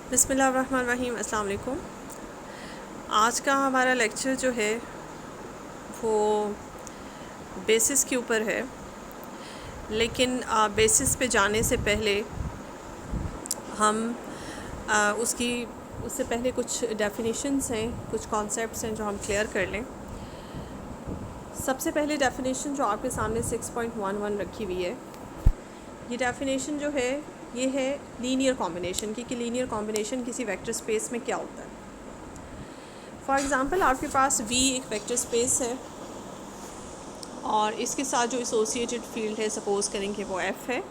बिस्मिल्लाहिर्रहमानिर्रहीम। अस्सलाम वालेकुम। आज का हमारा लेक्चर जो है वो बेसिस के ऊपर है, लेकिन बेसिस पे जाने से पहले हम उससे पहले कुछ डेफिनेशंस हैं, कुछ कॉन्सेप्ट्स हैं जो हम क्लियर कर लें। सबसे पहले डेफिनेशन जो आपके सामने 6.11 रखी हुई है, ये डेफिनेशन जो है ये है लीनियर कॉम्बिनेशन की, कि लीनियर कॉम्बिनेशन किसी वेक्टर स्पेस में क्या होता है। फॉर एग्ज़ाम्पल आपके पास V एक वेक्टर स्पेस है और इसके साथ जो एसोसिएटेड फील्ड है सपोज़ करेंगे वो F है।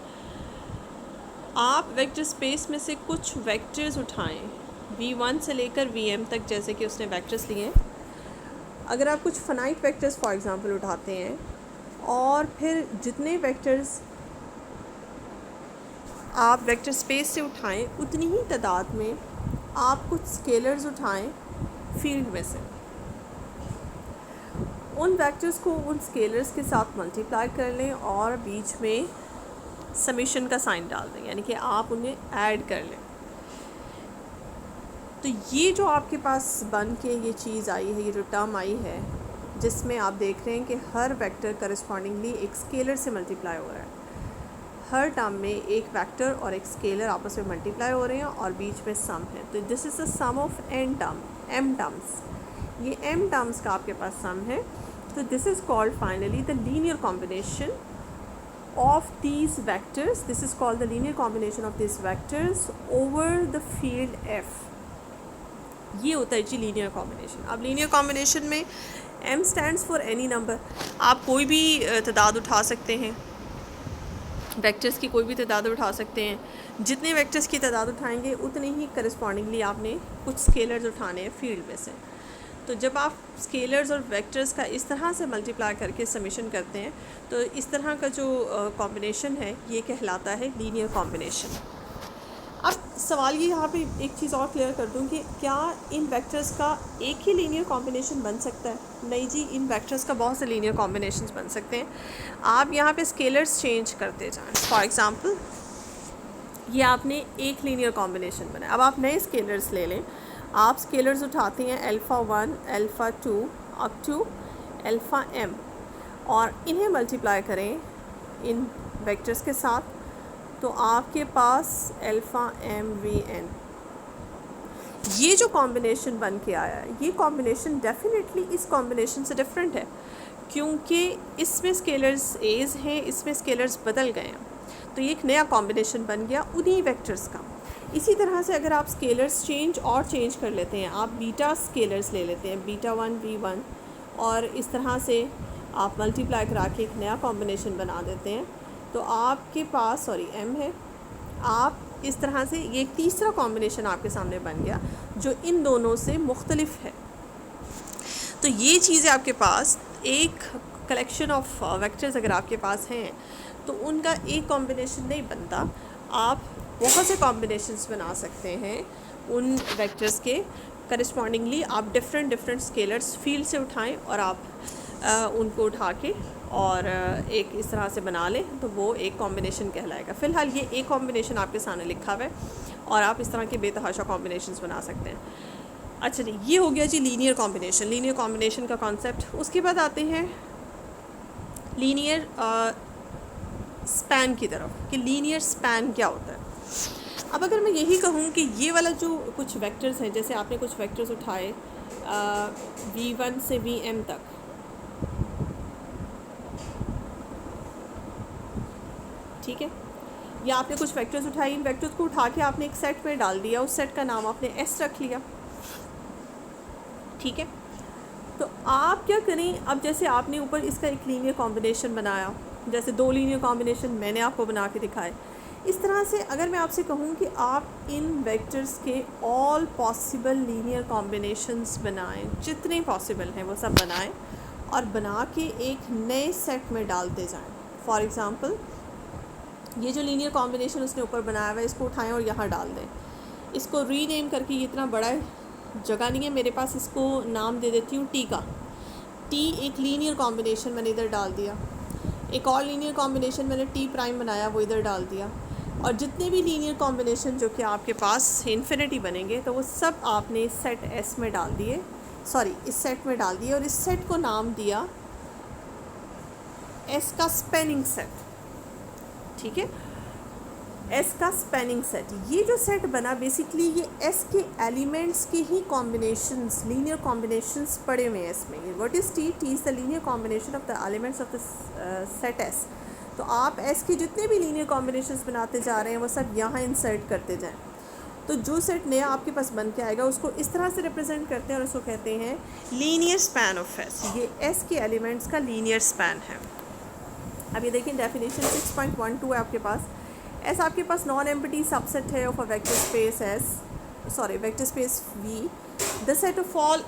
आप वेक्टर स्पेस में से कुछ वेक्टर्स उठाएं V1 से लेकर Vm तक, जैसे कि उसने वेक्टर्स लिए हैं। अगर आप कुछ फाइनाइट वेक्टर्स फॉर एग्ज़ाम्पल उठाते हैं और फिर जितने वेक्टर्स आप वेक्टर स्पेस से उठाएं उतनी ही तादाद में आप कुछ स्केलर्स उठाएं फील्ड में से, उन वेक्टर्स को उन स्केलर्स के साथ मल्टीप्लाई कर लें और बीच में समेशन का साइन डाल दें, यानी कि आप उन्हें ऐड कर लें। तो ये जो आपके पास बन के ये चीज़ आई है, ये जो टर्म आई है, जिसमें आप देख रहे हैं कि हर वेक्टर करस्पॉन्डिंगली एक स्केलर से मल्टीप्लाई हो रहा है। हर टर्म में एक वेक्टर और एक स्केलर आपस में मल्टीप्लाई हो रहे हैं और बीच में सम है। तो this is the sum of N term, M terms. ये एम टर्म्स का आपके पास सम है। तो this is called finally the linear combination of these vectors. This is called the linear combination of these vectors over the field F. ये होता है जी linear combination. अब लीनियर कॉम्बिनेशन में M stands for any number। आप कोई भी तादाद उठा सकते हैं, वेक्टर्स की कोई भी तादाद उठा सकते हैं। जितने वेक्टर्स की तादाद उठाएंगे उतने ही करस्पॉन्डिंगली आपने कुछ स्केलर्स उठाने हैं फील्ड में से। तो जब आप स्केलर्स और वेक्टर्स का इस तरह से मल्टीप्लाई करके समेशन करते हैं तो इस तरह का जो कॉम्बिनेशन है ये कहलाता है लीनियर कॉम्बिनेशन। अब सवाल ये यहाँ पे एक चीज़ और क्लियर कर दूँ कि क्या इन वेक्टर्स का एक ही लीनियर कॉम्बिनेशन बन सकता है? नहीं जी, इन वेक्टर्स का बहुत से लीनियर कॉम्बिनेशंस बन सकते हैं। आप यहाँ पे स्केलर्स चेंज करते जाएं। फॉर एग्ज़ाम्पल ये आपने एक लीनियर कॉम्बिनेशन बनाया, अब आप नए स्केलर्स ले लें। आप स्केलर्स उठाते हैं alpha 1, alpha 2 up to alpha m और इन्हें मल्टीप्लाई करें इन वेक्टर्स के साथ, तो आपके पास अल्फ़ा m v n ये जो कॉम्बिनेशन बन के आया है, ये कॉम्बिनेशन डेफिनेटली इस कॉम्बिनेशन से डिफरेंट है, क्योंकि इसमें स्केलर्स एज हैं, इसमें स्केलर्स बदल गए हैं। तो ये एक नया कॉम्बिनेशन बन गया उन्हीं वेक्टर्स का। इसी तरह से अगर आप स्केलर्स चेंज कर लेते हैं, आप बीटा स्केलर्स ले लेते हैं, बीटा 1 v1, और इस तरह से आप मल्टीप्लाई करा के एक नया कॉम्बिनेशन बना देते हैं, तो आपके पास m है। आप इस तरह से ये एक तीसरा कॉम्बिनेशन आपके सामने बन गया जो इन दोनों से मुख्तलिफ है। तो ये चीज़ें आपके पास एक कलेक्शन ऑफ वेक्टर्स अगर आपके पास हैं तो उनका एक कॉम्बिनेशन नहीं बनता, आप बहुत से कॉम्बिनेशंस बना सकते हैं उन वेक्टर्स के करस्पॉन्डिंगली। आप डिफरेंट स्केलर्स फील्ड से उठाएं और आप उनको उठा के और एक इस तरह से बना लें, तो वो एक कॉम्बिनेशन कहलाएगा। फ़िलहाल ये एक कॉम्बिनेशन आपके सामने लिखा हुआ है और आप इस तरह के बेतहाशा कॉम्बिनेशंस बना सकते हैं। अच्छा जी, ये हो गया जी लीनियर कॉम्बिनेशन, लीनियर कॉम्बिनेशन का कॉन्सेप्ट। उसके बाद आते हैं लीनियर स्पैन की तरफ, कि लीनियर स्पैन क्या होता है। अब अगर मैं यही कहूँ कि ये वाला जो कुछ वेक्टर्स हैं, जैसे आपने कुछ वेक्टर्स उठाए v1 से vm तक, ठीक है, या आपने कुछ वेक्टर्स उठाए, इन वेक्टर्स को उठा के आपने एक सेट में डाल दिया, उस सेट का नाम आपने s रख लिया, ठीक है। तो आप क्या करें, अब जैसे आपने ऊपर इसका एक लीनियर कॉम्बिनेशन बनाया, जैसे 2 लीनियर कॉम्बिनेशन मैंने आपको बना के दिखाए, इस तरह से अगर मैं आपसे कहूँ कि आप इन वेक्टर्स के ऑल पॉसिबल लीनियर कॉम्बिनेशंस बनाएं, जितने पॉसिबल हैं वो सब बनाएं और बना के एक नए सेट में डालते जाएं। फॉर एग्ज़ाम्पल ये जो लीनियर कॉम्बिनेशन उसने ऊपर बनाया हुआ है, इसको उठाएं और यहाँ डाल दें। इसको रीनेम करके, ये इतना बड़ा जगह नहीं है मेरे पास, इसको नाम दे देती हूँ टी का। टी एक लीनियर कॉम्बिनेशन मैंने इधर डाल दिया, एक और लीनियर कॉम्बिनेशन मैंने टी प्राइम बनाया वो इधर डाल दिया, और जितने भी लीनियर कॉम्बिनेशन जो कि आपके पास इन्फिनिटी बनेंगे तो वो सब आपने सेट एस में डाल दिए, सॉरी इस सेट में डाल दिए, और इस सेट को नाम दिया एस का स्पेनिंग सेट। ठीक है, एस का स्पेनिंग सेट। ये जो सेट बना बेसिकली ये एस के एलिमेंट्स के ही कॉम्बिनेशंस, लीनियर कॉम्बिनेशंस पड़े हुए हैं इसमें। What is T? T is the linear combination of the elements of the set S. तो आप एस के जितने भी लीनियर कॉम्बिनेशंस बनाते जा रहे हैं वो सब यहाँ इंसर्ट करते जाएं। तो जो सेट नया आपके पास बन के आएगा उसको इस तरह से रिप्रेजेंट करते हैं और उसको कहते हैं लीनियर स्पैन ऑफ एस। ये एस के एलिमेंट्स का लीनियर स्पैन है। अब ये देखिए डेफिनेशन 6.12 है आपके पास। एस आपके पास नॉन एम्प्टी सबसेट है of a vector space S, sorry vector space V. The set of all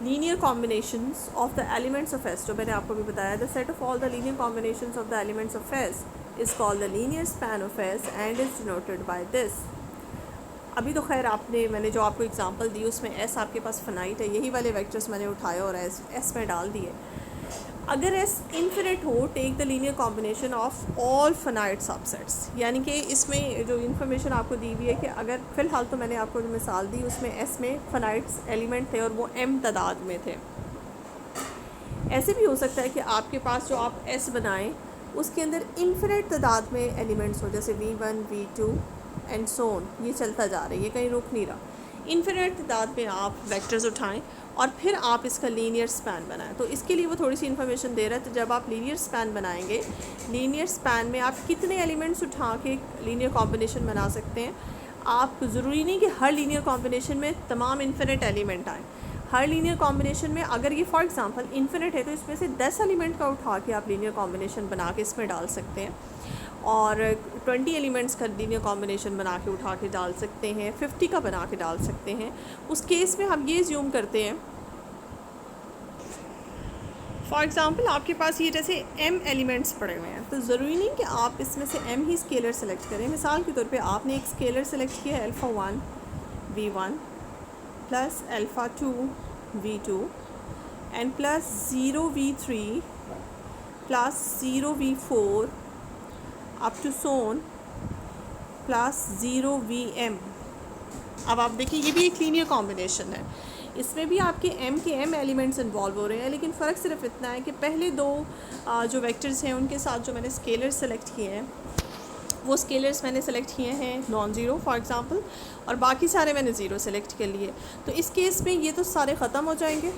linear combinations of the elements of S, जो मैंने आपको भी बताया, the set of all the linear combinations of the elements of S is called the linear span of S and is denoted by this. अभी तो खैर मैंने जो आपको एग्जांपल दी उसमें एस आपके पास फिनाइट है, यही वाले वेक्टर्स मैंने उठाए और एस में डाल दिए। अगर एस इन्फिनिट हो, take the linear combination of all finite subsets. यानी कि इसमें जो इन्फॉर्मेशन आपको दी हुई है कि अगर फ़िलहाल तो मैंने आपको जो मिसाल दी उसमें एस में फिनाइट्स एलिमेंट थे और वो एम तादाद में थे। ऐसे भी हो सकता है कि आपके पास जो आप एस बनाएं उसके अंदर इन्फिनिट तादाद में एलिमेंट्स हो, जैसे V1 V2 and so on, ये चलता जा रहा है, ये कहीं रुक नहीं रहा। इन्फिनिट तादाद में आप वेक्टर्स उठाएं और फिर आप इसका लीनियर स्पैन बनाएं। तो इसके लिए वो थोड़ी सी इन्फॉर्मेशन दे रहा है। तो जब आप लीनियर स्पैन बनाएंगे, लीनियर स्पैन में आप कितने एलिमेंट्स उठा के लीनियर कॉम्बिनेशन बना सकते हैं। आप ज़रूरी नहीं कि हर लीनियर कॉम्बिनेशन में तमाम इन्फिनिट एलिमेंट आएँ। हर लीनियर कॉम्बिनेशन में अगर ये फॉर एग्जांपल इन्फिनिट है तो इसमें से 10 एलिमेंट का उठा के आप लीनियर कॉम्बिनेशन बना के इसमें डाल सकते हैं, और 20 एलिमेंट्स का लीनियर कॉम्बिनेशन बना के उठा के डाल सकते हैं, 50 का बना के डाल सकते हैं। उस केस में हम ये ज़्यूम करते हैं, फॉर एग्ज़ाम्पल आपके पास ये जैसे m एलिमेंट्स पड़े हुए हैं, तो ज़रूरी नहीं कि आप इसमें से m ही स्केलर सेलेक्ट करें। मिसाल के तौर पे आपने एक स्केलर सेलेक्ट किया है α1 v1 plus α2 v2 and plus 0 v3 plus 0 v4 up to सोन प्लस 0 vm। अब आप देखिए ये भी एक लीनियर कॉम्बिनेशन है, इसमें भी आपके m के m एलिमेंट्स इन्वॉल्व हो रहे हैं, लेकिन फ़र्क सिर्फ इतना है कि पहले दो जो वेक्टर्स हैं उनके साथ जो मैंने स्केलर सेलेक्ट किए हैं वो स्केलर्स मैंने सेलेक्ट किए हैं नॉन ज़ीरो फॉर एग्ज़ाम्पल, और बाकी सारे मैंने ज़ीरो सेलेक्ट कर लिए। तो इस केस में ये तो सारे ख़त्म हो जाएंगे,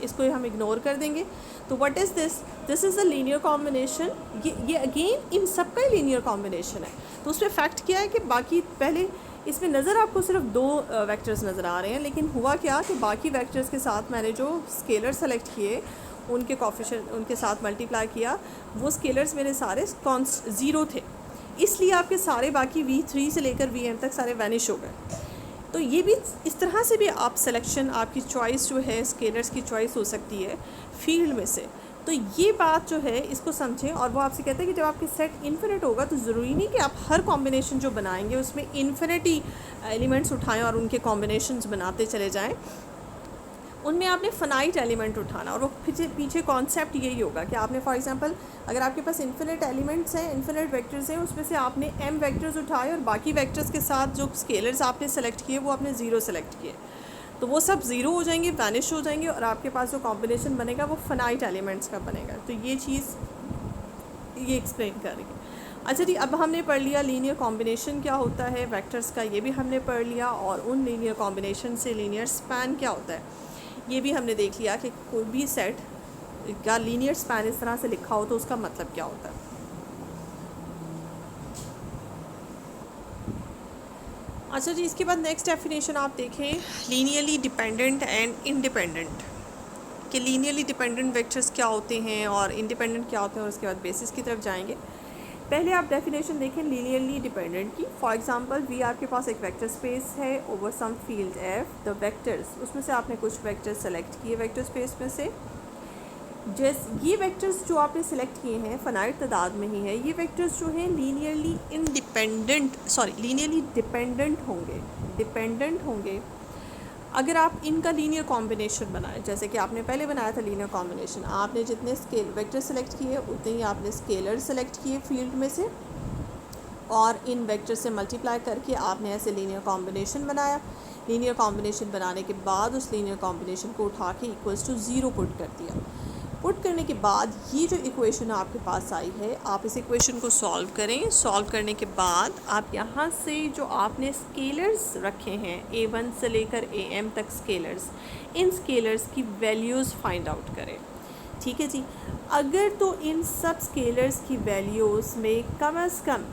इसको हम इग्नोर कर देंगे। तो what is this? This is the linear combination. ये अगेन इन सब का ही लीनियर कॉम्बिनेशन है। तो उसमें फैक्ट क्या है कि बाकी पहले इसमें नज़र आपको सिर्फ दो वेक्टर्स नज़र आ रहे हैं, लेकिन हुआ क्या कि बाकी वेक्टर्स के साथ मैंने जो स्केलर सेलेक्ट किए उनके कोफिशिएंट उनके साथ मल्टीप्लाई किया, वो स्केलर्स मेरे सारे ज़ीरो थे, इसलिए आपके सारे बाकी V3 से लेकर Vm तक सारे वैनिश हो गए। तो ये भी इस तरह से भी आप सिलेक्शन, आपकी चॉइस जो है स्केलर्स की चॉइस हो सकती है फील्ड में से। तो ये बात जो है इसको समझें। और वो आपसे कहते हैं कि जब आपके सेट इन्फिनिट होगा तो ज़रूरी नहीं कि आप हर कॉम्बिनेशन जो बनाएंगे उसमें इन्फिनिटी एलिमेंट्स उठाएं और उनके कॉम्बिनेशंस बनाते चले जाएं। उनमें आपने फ़नाइट एलिमेंट उठाना, और वो पीछे कॉन्सेप्ट यही होगा कि आपने फॉर एग्जांपल अगर आपके पास इन्फिनिट एलिमेंट्स हैं, इन्फिनिट वेक्टर्स हैं, उसमें से आपने m वेक्टर्स उठाए और बाकी वेक्टर्स के साथ जो स्केलर्स आपने सेलेक्ट किए वो आपने ज़ीरो सेलेक्ट किए, तो वो सब ज़ीरो हो जाएंगे, वैनिश हो जाएंगे, और आपके पास जो कॉम्बिनेशन बनेगा वो फ़नाइट एलिमेंट्स का बनेगा। तो ये चीज़ ये एक्सप्लेन कर रही है। अच्छा जी, अब हमने पढ़ लिया लीनियर कॉम्बिनेशन क्या होता है वेक्टर्स का, ये भी हमने पढ़ लिया, और उन लीनियर कॉम्बिनेशन से लीनियर स्पैन क्या होता है ये भी हमने देख लिया कि कोई भी सेट का लीनियर स्पैन इस तरह से लिखा हो तो उसका मतलब क्या होता है। अच्छा जी, इसके बाद नेक्स्ट डेफिनेशन आप देखें, लीनियरली डिपेंडेंट एंड इंडिपेंडेंट, कि लीनियरली डिपेंडेंट वेक्टर्स क्या होते हैं और इंडिपेंडेंट क्या होते हैं, और उसके बाद बेसिस की तरफ जाएंगे। पहले आप डेफिनेशन देखें लीनियरली डिपेंडेंट की। फॉर एग्जांपल वी आपके पास एक वेक्टर स्पेस है over some field F, the vectors, उसमें से आपने कुछ वेक्टर्स सेलेक्ट किए वेक्टर स्पेस में से। ये वेक्टर्स जो आपने सेलेक्ट किए हैं फ़नाइट तादाद में ही है, ये वेक्टर्स जो हैं लीनियरली डिपेंडेंट होंगे अगर आप इनका लीनियर कॉम्बिनेशन बनाएं। जैसे कि आपने पहले बनाया था लीनियर कॉम्बिनेशन, आपने जितने वेक्टर सेलेक्ट किए उतने ही आपने स्केलर सेलेक्ट किए फील्ड में से, और इन वेक्टर से मल्टीप्लाई करके आपने ऐसे लीनियर कॉम्बिनेशन बनाया। लीनियर कॉम्बिनेशन बनाने के बाद उस लीनियर कॉम्बिनेशन को उठा के इक्वल्स टू ज़ीरो पुट कर दिया। पुट करने के बाद ये जो इक्वेशन आपके पास आई है, आप इस इक्वेशन को सॉल्व करें। सॉल्व करने के बाद आप यहाँ से जो आपने स्केलर्स रखे हैं A1 से लेकर AM तक स्केलर्स, इन स्केलर्स की वैल्यूज़ फाइंड आउट करें। ठीक है जी। अगर तो इन सब स्केलर्स की वैल्यूज़ में कम से कम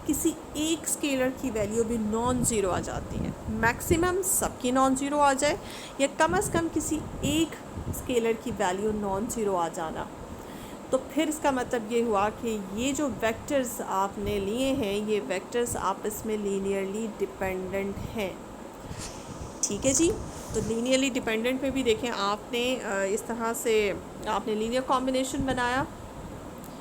किसी एक स्केलर की वैल्यू भी नॉन ज़ीरो आ जाती है, मैक्सिमम सबकी नॉन ज़ीरो आ जाए या कम से कम किसी एक स्केलर की वैल्यू नॉन ज़ीरो आ जाना, तो फिर इसका मतलब ये हुआ कि ये जो वेक्टर्स आपने लिए हैं ये वेक्टर्स आपस में लीनियरली डिपेंडेंट हैं। ठीक है जी। तो लीनियरली डिपेंडेंट में भी देखें आपने इस तरह से आपने लीनियर कॉम्बिनेशन बनाया।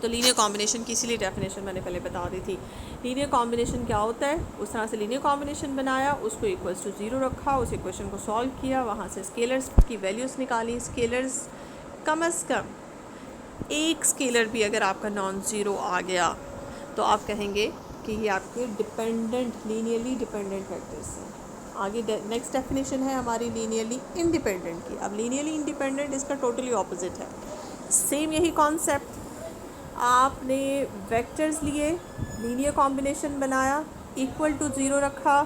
तो लीनियर कॉम्बिनेशन की इसीलिए डेफिनेशन मैंने पहले बता दी थी। लीनियर कॉम्बिनेशन क्या होता है, उस तरह से लीनियर कॉम्बिनेशन बनाया, उसको इक्वल्स टू ज़ीरो रखा, उस इक्वेशन को सॉल्व किया, वहाँ से स्केलर्स की वैल्यूज़ निकाली। स्केलर्स कम से कम एक स्केलर भी अगर आपका नॉन ज़ीरो आ गया तो आप कहेंगे कि ये आपके डिपेंडेंट लीनियरली डिपेंडेंट वेक्टर्स हैं। आगे नेक्स्ट डेफिनेशन है हमारी लीनियरली इंडिपेंडेंट की। अब लीनियरली इंडिपेंडेंट इसका टोटली ऑपोजिट है। सेम यही कॉन्सेप्ट, आपने वेक्टर्स लिए, लीनियर कॉम्बिनेशन बनाया, इक्वल टू ज़ीरो रखा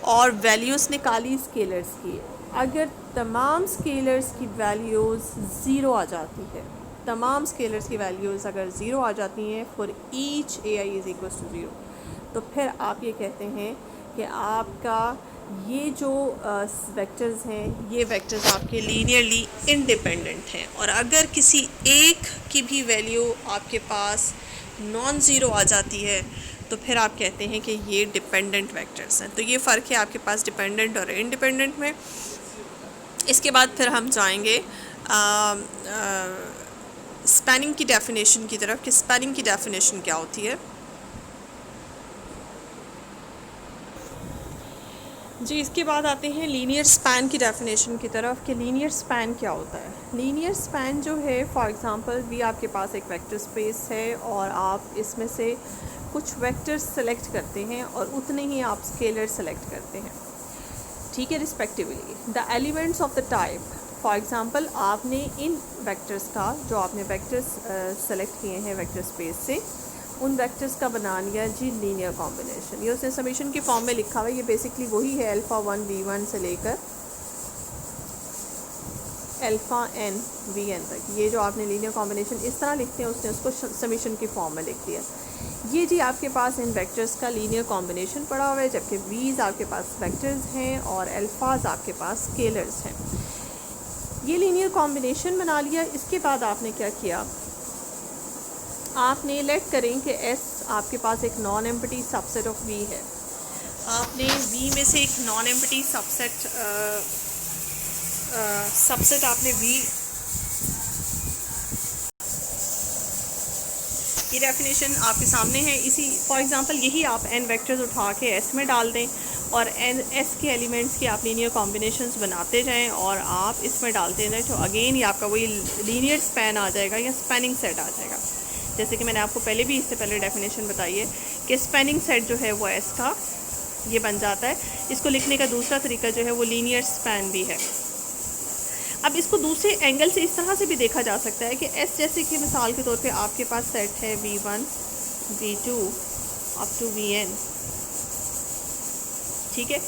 और वैल्यूज़ निकाली स्केलर्स की। अगर तमाम स्केलर्स की वैल्यूज़ ज़ीरो आ जाती है, तमाम स्केलर्स की वैल्यूज़ अगर ज़ीरो आ जाती हैं for each AI is equal to zero, तो फिर आप ये कहते हैं कि आपका ये जो वेक्टर्स हैं ये वेक्टर्स आपके लीनियरली इंडिपेंडेंट हैं। और अगर किसी एक की भी वैल्यू आपके पास नॉन ज़ीरो आ जाती है तो फिर आप कहते हैं कि ये डिपेंडेंट वेक्टर्स हैं। तो ये फ़र्क है आपके पास डिपेंडेंट और इंडिपेंडेंट में। इसके बाद फिर हम जाएंगे स्पैनिंग की डेफिनेशन की तरफ कि स्पैनिंग की डेफिनेशन क्या होती है। जी, इसके बाद आते हैं लीनियर स्पैन की डेफिनेशन की तरफ कि लीनियर स्पैन क्या होता है। लीनियर स्पैन जो है, फॉर एग्जांपल भी आपके पास एक वेक्टर स्पेस है और आप इसमें से कुछ वेक्टर्स सेलेक्ट करते हैं और उतने ही आप स्केलर सेलेक्ट करते हैं, ठीक है, respectively the elements of the type. For example आपने इन वेक्टर्स का जो आपने वेक्टर्स सेलेक्ट किए हैं वेक्टर स्पेस से, उन वेक्टर्स का बना लिया जी लीनियर कॉम्बिनेशन। ये उसने समीशन की फॉर्म में लिखा हुआ है, ये बेसिकली वही है अल्फ़ा 1 V1 से लेकर अल्फ़ा n Vn तक। ये जो आपने लीनियर कॉम्बिनेशन इस तरह लिखते हैं उसने उसको समीशन की फॉर्म में लिख दिया। ये जी आपके पास इन वेक्टर्स का लीनियर कॉम्बिनेशन पड़ा हुआ है, जबकि वीज आपके पास वेक्टर्स हैं और अल्फ़ाज आपके पास स्केलर्स हैं। ये लीनियर कॉम्बिनेशन बना लिया। इसके बाद आपने क्या किया, आपने लेट करें कि S आपके पास एक non empty subset of V है। आपने V में से एक नॉन एम्प्टी सबसेट आपने V, ये डेफिनेशन आपके सामने है। इसी फॉर एग्जांपल यही आप n वेक्टर्स उठा के S में डाल दें और S के एलिमेंट्स की आप लीनियर कॉम्बिनेशंस बनाते जाएं और आप इसमें डालते जाएं, तो अगेन ये आपका वही लीनियर स्पैन आ जाएगा या स्पैनिंग सेट आ जाएगा। जैसे कि मैंने आपको पहले भी इससे पहले डेफिनेशन बताई है कि स्पैनिंग सेट जो है वो S का ये बन जाता है। इसको लिखने का दूसरा तरीका जो है वो लीनियर स्पैन भी है। अब इसको दूसरे एंगल से इस तरह से भी देखा जा सकता है कि S जैसे कि मिसाल के तौर पे आपके पास सेट है V1 V2 up to Vn, ठीक है,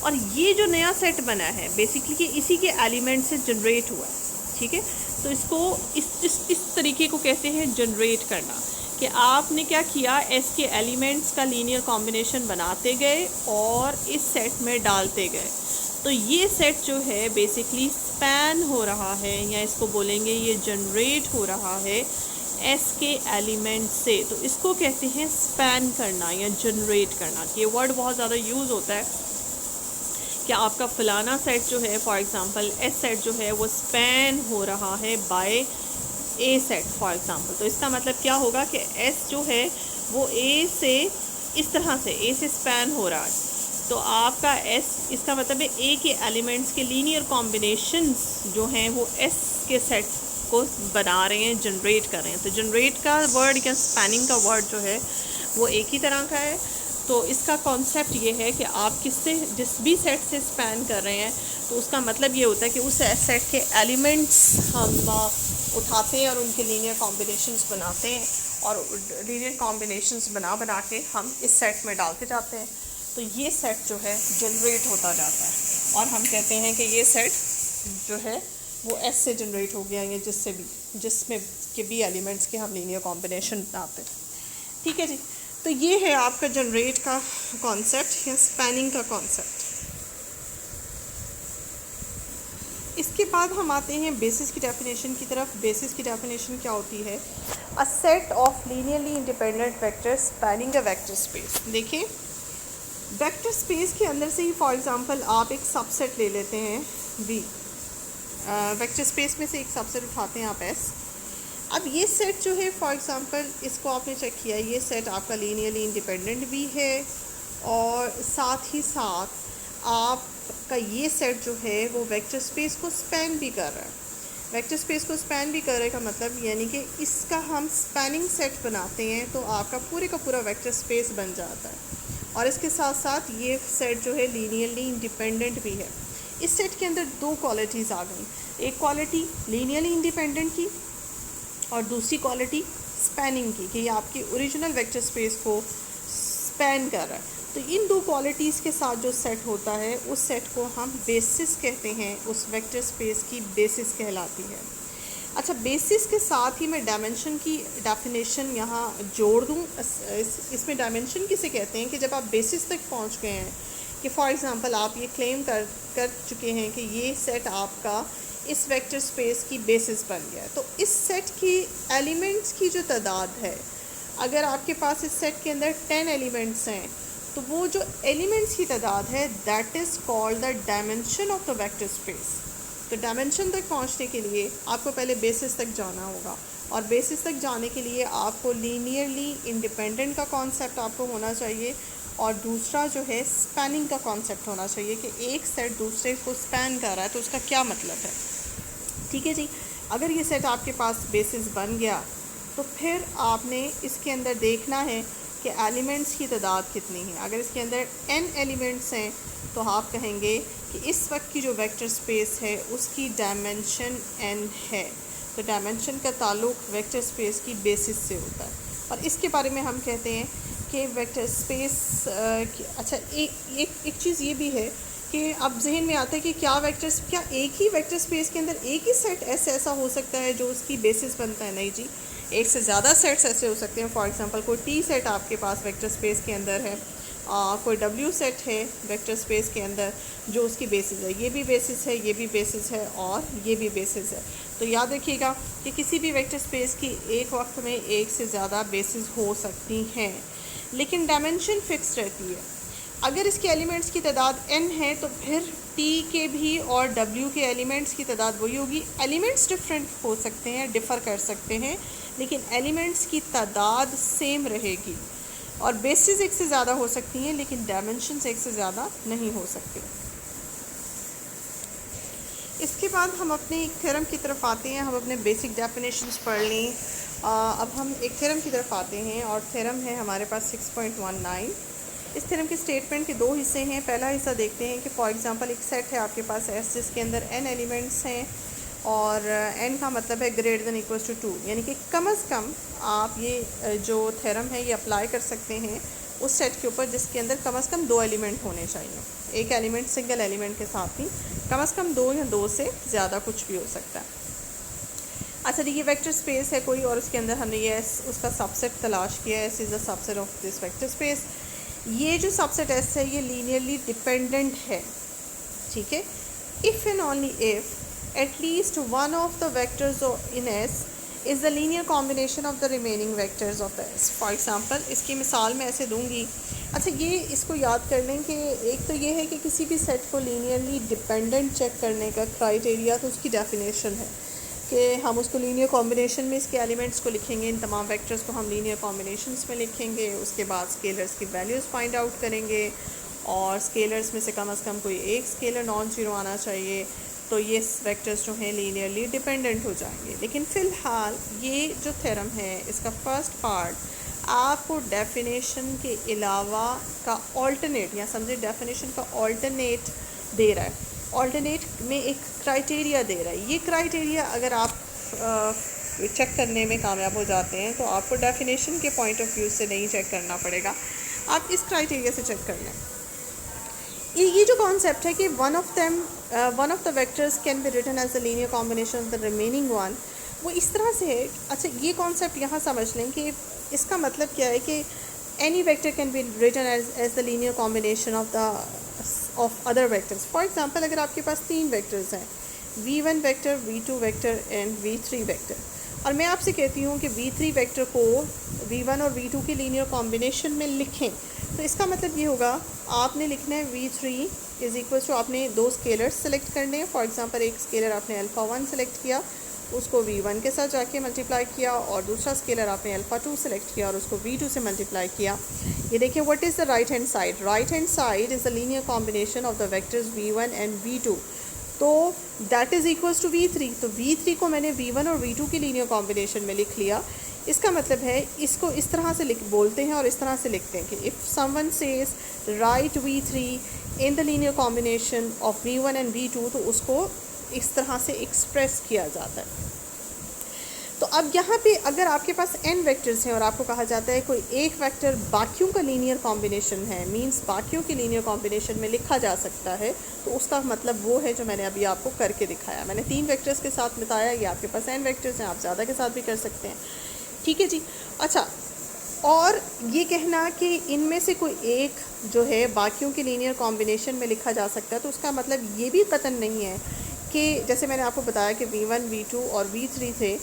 और ये जो नया सेट बना है बेसिकली ये इसी के एलिमेंट से जनरेट हुआ है, ठीक है। तो इसको इस तरीके को कहते हैं जनरेट करना, कि आपने क्या किया, S के एलिमेंट्स का लीनियर कॉम्बिनेशन बनाते गए और इस सेट में डालते गए। तो ये सेट जो है बेसिकली स्पैन हो रहा है, या इसको बोलेंगे ये जनरेट हो रहा है S के एलिमेंट से। तो इसको कहते हैं स्पैन करना या जनरेट करना। ये वर्ड बहुत ज़्यादा यूज़ होता है कि आपका फलाना सेट जो है, फॉर एग्जांपल S सेट जो है वो स्पैन हो रहा है by A set for example. तो इसका मतलब क्या होगा कि S जो है वो A से इस तरह से A से स्पैन हो रहा है। तो आपका S, इसका मतलब है A के एलिमेंट्स के लीनियर कॉम्बिनेशंस जो हैं वो S के सेट को बना रहे हैं, जनरेट कर रहे हैं। तो जनरेट का वर्ड या स्पैनिंग का वर्ड जो है वो एक ही तरह का है। तो इसका कॉन्सेप्ट ये है कि आप किससे जिस भी सेट से स्पैन कर रहे हैं तो उसका मतलब ये होता है कि उस सेट के एलिमेंट्स हम उठाते हैं और उनके लीनियर कॉम्बिनेशंस बनाते हैं, और लीनियर कॉम्बिनेशंस बना के हम इस सेट में डालते जाते हैं। तो ये सेट जो है जनरेट होता जाता है और हम कहते हैं कि ये सेट जो है वो एस से जनरेट हो गया, या जिसमें के भी एलिमेंट्स के हम लीनियर कॉम्बिनेशन बनाते हैं। ठीक है जी। तो ये है आपका जनरेट का कॉन्सेप्ट या स्पैनिंग का कॉन्सेप्ट। इसके बाद हम आते हैं बेसिस की डेफिनेशन की तरफ। बेसिस की डेफिनेशन क्या होती है? A set of linearly independent vectors spanning a vector space. देखिए, वेक्टर स्पेस के अंदर से ही फॉर एग्जांपल आप एक सबसेट ले लेते हैं V। वेक्टर स्पेस में से एक सबसेट उठाते हैं आप S। अब ये सेट जो है फॉर एग्जांपल इसको आपने चेक किया, ये सेट आपका लीनियरली इंडिपेंडेंट भी है और साथ ही साथ आपका ये सेट जो है वो वेक्टर स्पेस को स्पैन भी कर रहा है। वेक्टर स्पेस को स्पैन भी करे का मतलब यानी कि इसका हम स्पैनिंग सेट बनाते हैं तो आपका पूरे का पूरा वेक्टर स्पेस बन जाता है। और इसके साथ साथ ये सेट जो है लीनियरली इंडिपेंडेंट भी है। इस सेट के अंदर दो क्वालिटीज़ आ गई, एक क्वालिटी लीनियरली इंडिपेंडेंट की और दूसरी क्वालिटी स्पैनिंग की, कि ये आपकी ओरिजिनल वेक्टर स्पेस को स्पैन कर रहा है। तो इन दो क्वालिटीज़ के साथ जो सेट होता है उस सेट को हम बेसिस कहते हैं, उस वेक्टर स्पेस की बेसिस कहलाती है। अच्छा, बेसिस के साथ ही मैं डायमेंशन की डेफिनेशन यहाँ जोड़ दूँ। इसमें डायमेंशन किसे कहते हैं कि जब आप बेसिस तक पहुँच गए हैं, कि फॉर एग्ज़ाम्पल आप ये क्लेम कर चुके हैं कि ये सेट आपका इस वेक्टर स्पेस की बेसिस बन गया है, तो इस सेट की एलिमेंट्स की जो तादाद है, अगर आपके पास इस सेट के अंदर 10 एलिमेंट्स हैं तो वो जो एलिमेंट्स की तादाद है that is called the dimension of the vector space. तो डायमेंशन तक पहुंचने के लिए आपको पहले बेसिस तक जाना होगा, और बेसिस तक जाने के लिए आपको लीनियरली इंडिपेंडेंट का कॉन्सेप्ट आपको होना चाहिए, और दूसरा जो है स्पैनिंग का कॉन्सेप्ट होना चाहिए कि एक सेट दूसरे को स्पैन कर रहा है तो उसका क्या मतलब है। ठीक है जी। अगर ये सेट आपके पास बेसिस बन गया तो फिर आपने इसके अंदर देखना है कि एलिमेंट्स की तादाद कितनी है। अगर इसके अंदर n एलिमेंट्स हैं तो आप कहेंगे कि इस वक्त की जो वेक्टर स्पेस है उसकी डायमेंशन n है। तो डायमेंशन का ताल्लुक़ वेक्टर स्पेस की बेसिस से होता है, और इसके बारे में हम कहते हैं कि वेक्टर स्पेस अच्छा, एक चीज़ ये भी है कि अब जहन में आता है कि क्या एक ही वेक्टर स्पेस के अंदर एक ही सेट ऐसा हो सकता है जो उसकी बेसिस बनता है? नहीं जी, एक से ज़्यादा सेट्स ऐसे हो सकते हैं। फॉर एग्जांपल कोई T सेट आपके पास वेक्टर स्पेस के अंदर है, कोई W सेट है वेक्टर स्पेस के अंदर जो उसकी बेसिस है, ये भी बेसिस है, ये भी बेसिस है और ये भी बेसिस है। तो याद रखिएगा कि किसी भी वेक्टर स्पेस की एक वक्त में एक से ज़्यादा बेसिस हो सकती हैं, लेकिन डायमेंशन फिक्स रहती है। अगर इसके एलिमेंट्स की तादाद n है तो फिर T के भी और W के एलिमेंट्स की तादाद वही होगी। एलिमेंट्स डिफरेंट हो सकते हैं, डिफ़र कर सकते हैं, लेकिन एलिमेंट्स की तादाद सेम रहेगी, और बेसिस एक से ज़्यादा हो सकती हैं लेकिन डायमेंशंस एक से ज़्यादा नहीं हो सकते। इसके बाद हम अपने एक थ्योरम की तरफ आते हैं। हम अपने बेसिक डेफिनेशंस पढ़ लें। अब हम एक थ्योरम की तरफ आते हैं, और थ्योरम है हमारे पास 6.19। इस थ्योरम के स्टेटमेंट के दो हिस्से हैं। पहला हिस्सा देखते हैं कि फॉर एग्जांपल एक सेट है आपके पास S जिसके अंदर n एलिमेंट्स हैं, और n का मतलब है ग्रेटर देन इक्वल्स टू 2, यानी कि कम अज़ कम आप ये जो थ्योरम है ये अप्लाई कर सकते हैं उस सेट के ऊपर जिसके अंदर कम अज़ कम 2 एलिमेंट होने चाहिए। एक एलिमेंट सिंगल एलिमेंट के साथ ही कम अज़ कम 2 या 2 से ज़्यादा कुछ भी हो सकता है। अच्छा, ये वेक्टर स्पेस है कोई, और उसके अंदर हमने ये उसका सबसेट तलाश किया है। S is the subset of this vector space. ये जो सबसेट S है ये लीनियरली डिपेंडेंट है। ठीक है, if and only if at least one of the vectors in S is the linear combination of the remaining vectors of S. For example, इसकी मिसाल मैं ऐसे दूंगी। अच्छा, ये इसको याद कर लें कि एक तो ये है कि किसी भी सेट को लीनियरली डिपेंडेंट चेक करने का क्राइटेरिया तो उसकी डेफिनेशन है कि हम उसको लीनियर कॉम्बिनेशन में इसके एलिमेंट्स को लिखेंगे, इन तमाम वेक्टर्स को हम लीनियर कॉम्बिनेशंस में लिखेंगे, उसके बाद स्केलर्स की वैल्यूज़ फाइंड आउट करेंगे, और स्केलर्स में से कम कोई एक स्केलर नॉन ज़ीरो आना चाहिए, तो ये वेक्टर्स जो हैं लीनियरली डिपेंडेंट हो जाएंगे। लेकिन फ़िलहाल ये जो थ्योरम है इसका फर्स्ट पार्ट आपको डेफिनेशन के अलावा का ऑल्टरनेट, या समझे डेफिनेशन का ऑल्टरनेट दे रहा है। ऑल्टरनेट में एक क्राइटेरिया दे रहा है। ये क्राइटेरिया अगर आप चेक करने में कामयाब हो जाते हैं तो आपको डेफिनेशन के पॉइंट ऑफ व्यू से नहीं चेक करना पड़ेगा, आप इस क्राइटेरिया से चेक कर लें। ये जो कॉन्सेप्ट है कि one of the vectors can be written as the linear combination of the remaining one, वो इस तरह से है। अच्छा, ये कॉन्सेप्ट यहाँ समझ लें कि इसका मतलब क्या है कि any vector can be written as the linear combination of other vectors. For example, अगर आपके पास 3 वेक्टर्स हैं, v1 vector, v2 vector and v3 vector, और मैं आपसे कहती हूँ कि v3 वेक्टर को v1 और v2 के लीनियर कॉम्बिनेशन में लिखें, तो इसका मतलब ये होगा आपने लिखना है v3 इज़ इक्वल टू, आपने 2 स्केलर्स सेलेक्ट करने हैं। फॉर एग्जांपल, एक स्केलर आपने अल्फ़ा 1 सेलेक्ट किया, उसको v1 के साथ जाके मल्टीप्लाई किया, और दूसरा स्केलर आपने अल्फ़ा 2 सेलेक्ट किया और उसको v2 से मल्टीप्लाई किया। ये देखिए, what is the right hand side? Right hand side is the linear combination of the vectors v1 and v2, तो that is equals to v3। तो v3 को मैंने v1 और v2 की लीनियर कॉम्बिनेशन में लिख लिया। इसका मतलब है इसको इस तरह से बोलते हैं और इस तरह से लिखते हैं कि if someone says right v3 in the linear combination of v1 and v2, तो उसको इस तरह से एक्सप्रेस किया जाता है। तो अब यहाँ पे अगर आपके पास n वेक्टर्स हैं और आपको कहा जाता है कोई एक वेक्टर बाकियों का लीनियर कॉम्बिनेशन है, मींस बाकियों के लीनियर कॉम्बिनेशन में लिखा जा सकता है, तो उसका मतलब वो है जो मैंने अभी आपको करके दिखाया। मैंने 3 वेक्टर्स के साथ बताया, ये आपके पास n वेक्टर्स हैं, आप ज़्यादा के साथ भी कर सकते हैं। ठीक है जी। अच्छा, और ये कहना कि इनमें से कोई एक जो है बाकियों के लीनियर कॉम्बिनेशन में लिखा जा सकता है, तो उसका मतलब ये भी कतन नहीं है कि जैसे मैंने आपको बताया कि v1, v2 और v3 थे,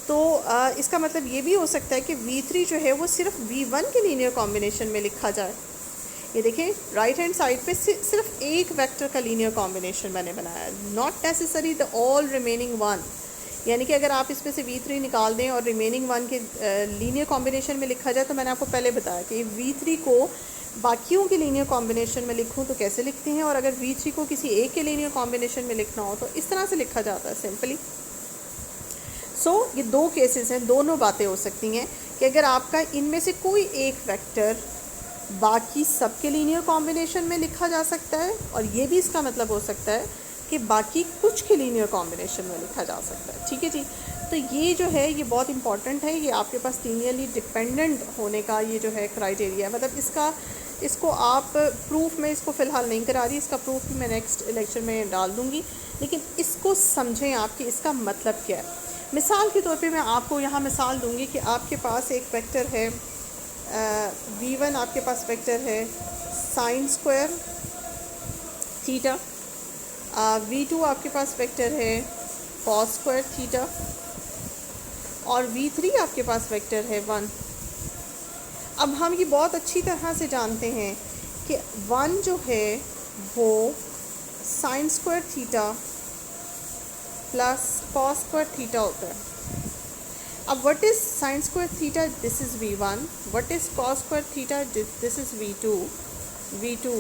तो इसका मतलब ये भी हो सकता है कि v3 जो है वो सिर्फ v1 के लीनियर कॉम्बिनेशन में लिखा जाए। ये देखें, राइट हैंड साइड पे सिर्फ एक वेक्टर का लीनियर कॉम्बिनेशन मैंने बनाया, not necessary the all remaining one. यानी कि अगर आप इसमें से v3 निकाल दें और रिमेनिंग वन के लीनियर कॉम्बिनेशन में लिखा जाए, तो मैंने आपको पहले बताया कि v3 को बाकियों के लीनियर कॉम्बिनेशन में लिखूं तो कैसे लिखते हैं, और अगर v3 को किसी एक के लीनियर कॉम्बिनेशन में लिखना हो तो इस तरह से लिखा जाता है सिंपली। सो ये 2 केसेस हैं, दोनों बातें हो सकती हैं कि अगर आपका इनमें से कोई एक वेक्टर बाकी सबके लीनियर कॉम्बिनेशन में लिखा जा सकता है, और ये भी इसका मतलब हो सकता है कि बाकी कुछ के लीनियर कॉम्बिनेशन में लिखा जा सकता है। ठीक है जी। तो ये जो है ये बहुत इंपॉर्टेंट है, ये आपके पास लीनियरली डिपेंडेंट होने का ये जो है क्राइटेरिया है। मतलब इसको आप प्रूफ में इसको फ़िलहाल नहीं करा रही, इसका प्रूफ भी मैं नेक्स्ट लेक्चर में डाल दूँगी, लेकिन इसको समझें आप कि इसका मतलब क्या है। मिसाल के तौर पे मैं आपको यहाँ मिसाल दूँगी कि आपके पास एक वेक्टर है v1, आपके पास वेक्टर है साइन स्क्वायर थीटा, v2 आपके पास वेक्टर है कॉस स्क्वायर थीटा, और v3 आपके पास वेक्टर है 1। अब हम ये बहुत अच्छी तरह से जानते हैं कि 1 जो है वो sign square theta plus cos square theta होता है। अब what is sine square theta? This is v1। What is cos square theta? This is v2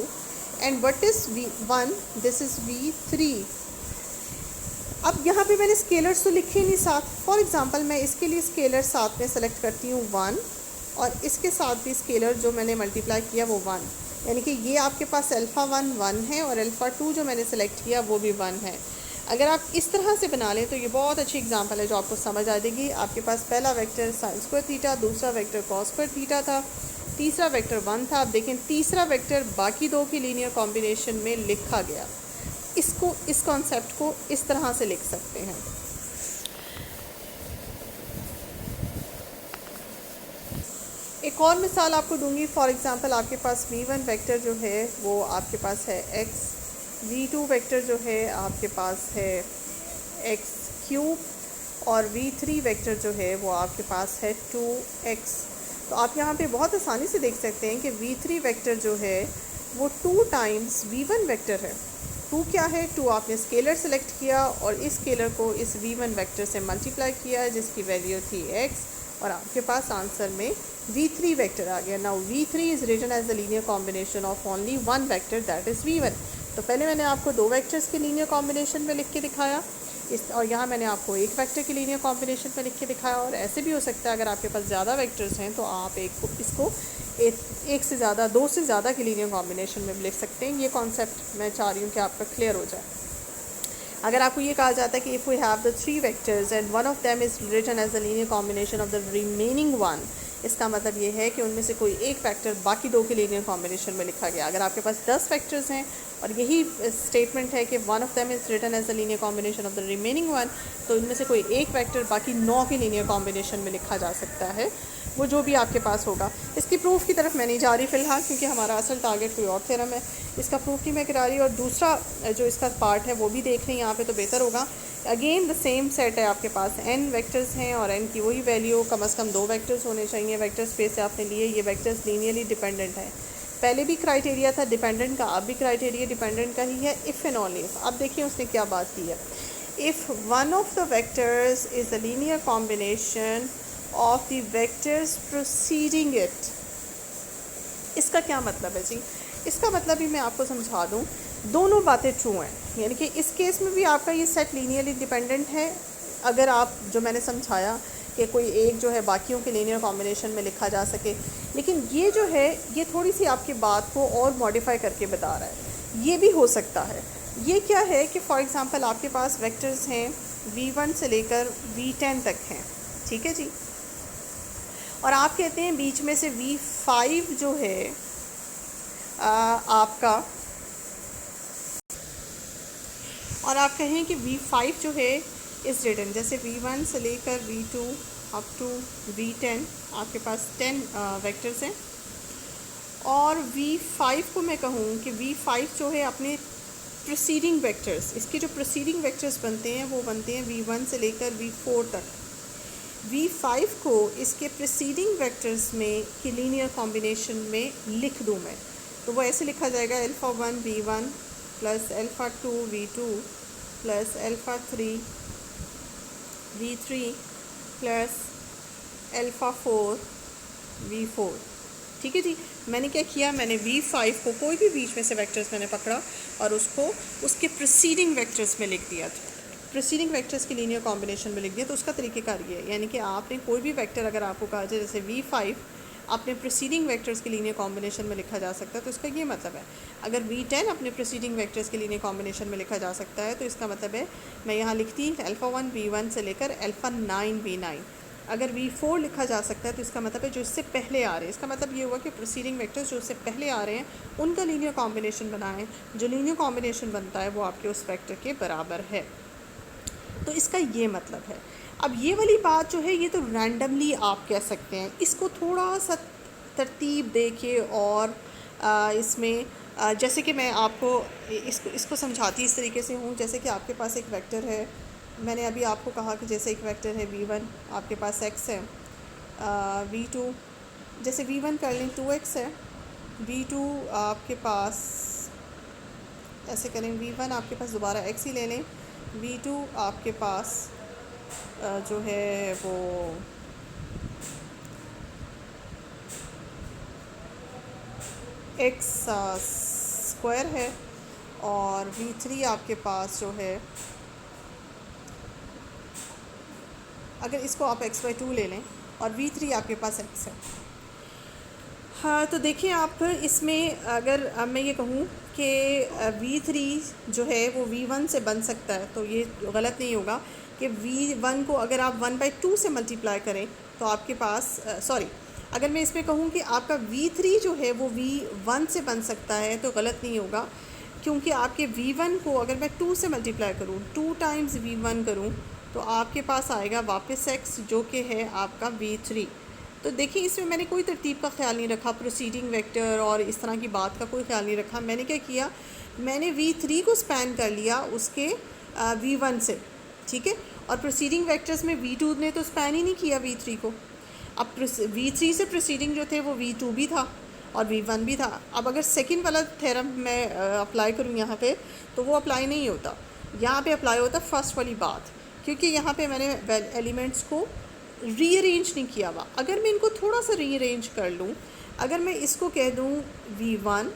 and what is v1? This is v3। अब यहाँ पे मैंने स्केलर्स तो लिखे नहीं साथ। फॉर एग्जांपल, मैं इसके लिए स्केलर साथ में सेलेक्ट करती हूँ 1, और इसके साथ भी स्केलर जो मैंने मल्टीप्लाई किया वो 1, यानी कि ये आपके पास अल्फ़ा 1 है और अल्फ़ा 2 जो मैंने सेलेक्ट किया वो भी 1 है। अगर आप इस तरह से बना लें तो ये बहुत अच्छी एग्जांपल है जो आपको समझ आ जाएगी। आपके पास पहला वेक्टर साइन स्क्वायर थीटा, दूसरा वेक्टर कॉस स्क्वायर थीटा था, तीसरा वेक्टर 1 था। अब देखें, तीसरा वेक्टर बाकी 2 की लीनियर कॉम्बिनेशन में लिखा गया। इस कॉन्सेप्ट को इस तरह से लिख सकते हैं। एक और मिसाल आपको दूंगी। फॉर एग्जांपल, आपके पास v1 वेक्टर जो है वो आपके पास है x, v2 वेक्टर जो है आपके पास है x क्यूब, और v3 वेक्टर जो है वो आपके पास है 2x। तो आप यहाँ पे बहुत आसानी से देख सकते हैं कि v3 वेक्टर जो है वो 2 टाइम्स v1 वेक्टर है। 2 क्या है? 2 आपने स्केलर सेलेक्ट किया और इस स्केलर को इस v1 वेक्टर से मल्टीप्लाई किया जिसकी वैल्यू थी x, और आपके पास आंसर में v3 वेक्टर आ गया। Now v3 is written as the linear combination of only one vector that is v1। तो पहले मैंने आपको दो वेक्टर्स के लीनियर कॉम्बिनेशन में लिख के दिखाया और यहाँ मैंने आपको एक वेक्टर के लीनियर कॉम्बिनेशन में लिख के दिखाया। और ऐसे भी हो सकता है अगर आपके पास ज़्यादा वेक्टर्स हैं तो आप इसको एक से ज़्यादा, दो से ज़्यादा के लीनियर कॉम्बिनेशन में भी लिख सकते हैं। ये कॉन्सेप्ट मैं चाह रही हूँ कि आपका क्लियर हो जाए। अगर आपको ये कहा जाता है कि if we have the three vectors and one of them is written as the linear combination of the remaining one, इसका मतलब ये है कि उनमें से कोई एक फैक्टर बाकी दो के लीनियर कॉम्बिनेशन में लिखा गया। अगर आपके पास 10 फैक्टर्स हैं और यही स्टेटमेंट है कि one of them is written as the linear combination of the remaining one, तो इनमें से कोई एक फैक्टर बाकी 9 के लीनियर कॉम्बिनेशन में लिखा जा सकता है, वो जो भी आपके पास होगा। इसकी प्रूफ की तरफ मैं नहीं जा रही फ़िलहाल, क्योंकि हमारा असल टारगेट कोई और थ्योरम है। इसका प्रूफ नहीं मैं करा रही। और दूसरा जो इसका पार्ट है वो भी देख रही हैं यहाँ पे तो बेहतर होगा। अगेन द सेम सेट है, आपके पास n वेक्टर्स हैं और n की वही वैल्यू कम से कम 2 वेक्टर्स होने चाहिए। वेक्टर स्पेस से आपने लिए, ये वेक्टर्स लीनियरली डिपेंडेंट है। पहले भी क्राइटेरिया था डिपेंडेंट का, अब भी क्राइटेरिया डिपेंडेंट का ही है, इफ़ एंड ओनली इफ़। अब देखिए उसने क्या बात की है, if one of the vectors is the linear combination of the vectors proceeding it. इसका क्या मतलब है जी? इसका मतलब भी मैं आपको समझा दूँ, दोनों बातें ट्रू हैं। यानी कि इस केस में भी आपका ये सेट लीनियरली डिपेंडेंट है, अगर आप जो मैंने समझाया कि कोई एक जो है बाकियों के लीनियर कॉम्बिनेशन में लिखा जा सके। लेकिन ये जो है ये थोड़ी सी आपकी बात को और मॉडिफाई करके बता रहा है। ये भी हो सकता है। ये क्या है कि फॉर एग्ज़ाम्पल आपके पास वेक्टर्स हैं v1 से लेकर v10 तक हैं, ठीक है जी। और आप कहते हैं बीच में से v5 जो है आपका, और आप कहें कि v5 जो है इस रिटन, जैसे v1 से लेकर v2 अप टू v10 आपके पास 10 वेक्टर्स हैं। और v5 को मैं कहूँ कि v5 जो है अपने प्रीसीडिंग वेक्टर्स, इसके जो प्रीसीडिंग वेक्टर्स बनते हैं वो बनते हैं v1 से लेकर v4 तक। v5 को इसके प्रीसीडिंग वेक्टर्स में की लीनियर कॉम्बिनेशन में लिख दूँ मैं, तो वो ऐसे लिखा जाएगा α1 v1 plus α2 v2 plus α3 v3 plus α4 v4। ठीक है जी। मैंने क्या किया, मैंने v5 को कोई भी बीच में से वेक्टर्स मैंने पकड़ा और उसको उसके प्रीसीडिंग वेक्टर्स में लिख दिया, प्रीसीडिंग वेक्टर्स की लीनियर कॉम्बिनेशन में लिख दिया। तो उसका तरीक़ेकार ये है, यानी कि आपने कोई भी वेक्टर अगर आपको कहा जाए जैसे v5 अपने प्रीसीडिंग वेक्टर्स के लीनियर कॉम्बिनेशन में लिखा जा सकता है, तो इसका ये मतलब है अगर v10 अपने प्रीसीडिंग वेक्टर्स के लीनियर कॉम्बिनेशन में लिखा जा सकता है, तो इसका मतलब है मैं यहाँ लिखती α1 v1 से लेकर α9 v9। अगर v4 लिखा जा सकता है तो इसका मतलब है जो इससे पहले आ रहे हैं। इसका मतलब ये हुआ कि प्रीसीडिंग वेक्टर्स जो इससे पहले आ रहे हैं उनका लीनियर कॉम्बिनेशन बनाएं, जो लीनियर कॉम्बिनेशन बनता है वो आपके उस वेक्टर के बराबर है। तो इसका ये मतलब है। अब ये वाली बात जो है ये तो रैंडमली आप कह सकते हैं, इसको थोड़ा सा तरतीब दे के और इसमें जैसे कि मैं आपको इसको समझाती इस तरीके से हूँ, जैसे कि आपके पास एक वेक्टर है, मैंने अभी आपको कहा कि जैसे एक वेक्टर है v1 आपके पास x है, v2 जैसे v1 कर लें 2x है, v2 आपके पास ऐसे करें v1 आपके पास दोबारा x ही ले लें, v2 आपके पास जो है वो x स्क्वायर है और v3 आपके पास जो है, अगर इसको आप x/2 ले लें और v3 आपके पास x है। हाँ तो देखिए आप इसमें अगर मैं ये कहूँ कि v3 जो है वो v1 से बन सकता है, तो ये गलत नहीं होगा कि v1 को अगर आप 1/2 से मल्टीप्लाई करें तो आपके पास अगर मैं इसमें कहूँ कि आपका v3 जो है वो v1 से बन सकता है तो गलत नहीं होगा, क्योंकि आपके v1 को अगर मैं 2 से मल्टीप्लाई करूँ, 2 टाइम्स v1 करूँ, तो आपके पास आएगा वापस x जो कि है आपका v3। तो देखिए इसमें मैंने कोई तरतीब का ख्याल नहीं रखा, प्रोसीडिंग वेक्टर और इस तरह की बात का कोई ख्याल नहीं रखा। मैंने क्या किया, मैंने v3 को स्पैन कर लिया उसके v1 से, ठीक है। और प्रोसीडिंग वेक्टर्स में v2 ने तो स्पैन ही नहीं किया v3 को। अब v3 से प्रोसीडिंग जो थे वो v2 भी था और v1 भी था। अब अगर सेकंड वाला थ्योरम मैं अप्लाई करूँ यहाँ पे तो वो अप्लाई नहीं होता, यहाँ पे अप्लाई होता फर्स्ट वाली बात, क्योंकि यहाँ पे मैंने एलिमेंट्स को रीअरेंज नहीं किया हुआ। अगर मैं इनको थोड़ा सा रीअरेंज कर लूँ, अगर मैं इसको कह दूँ V1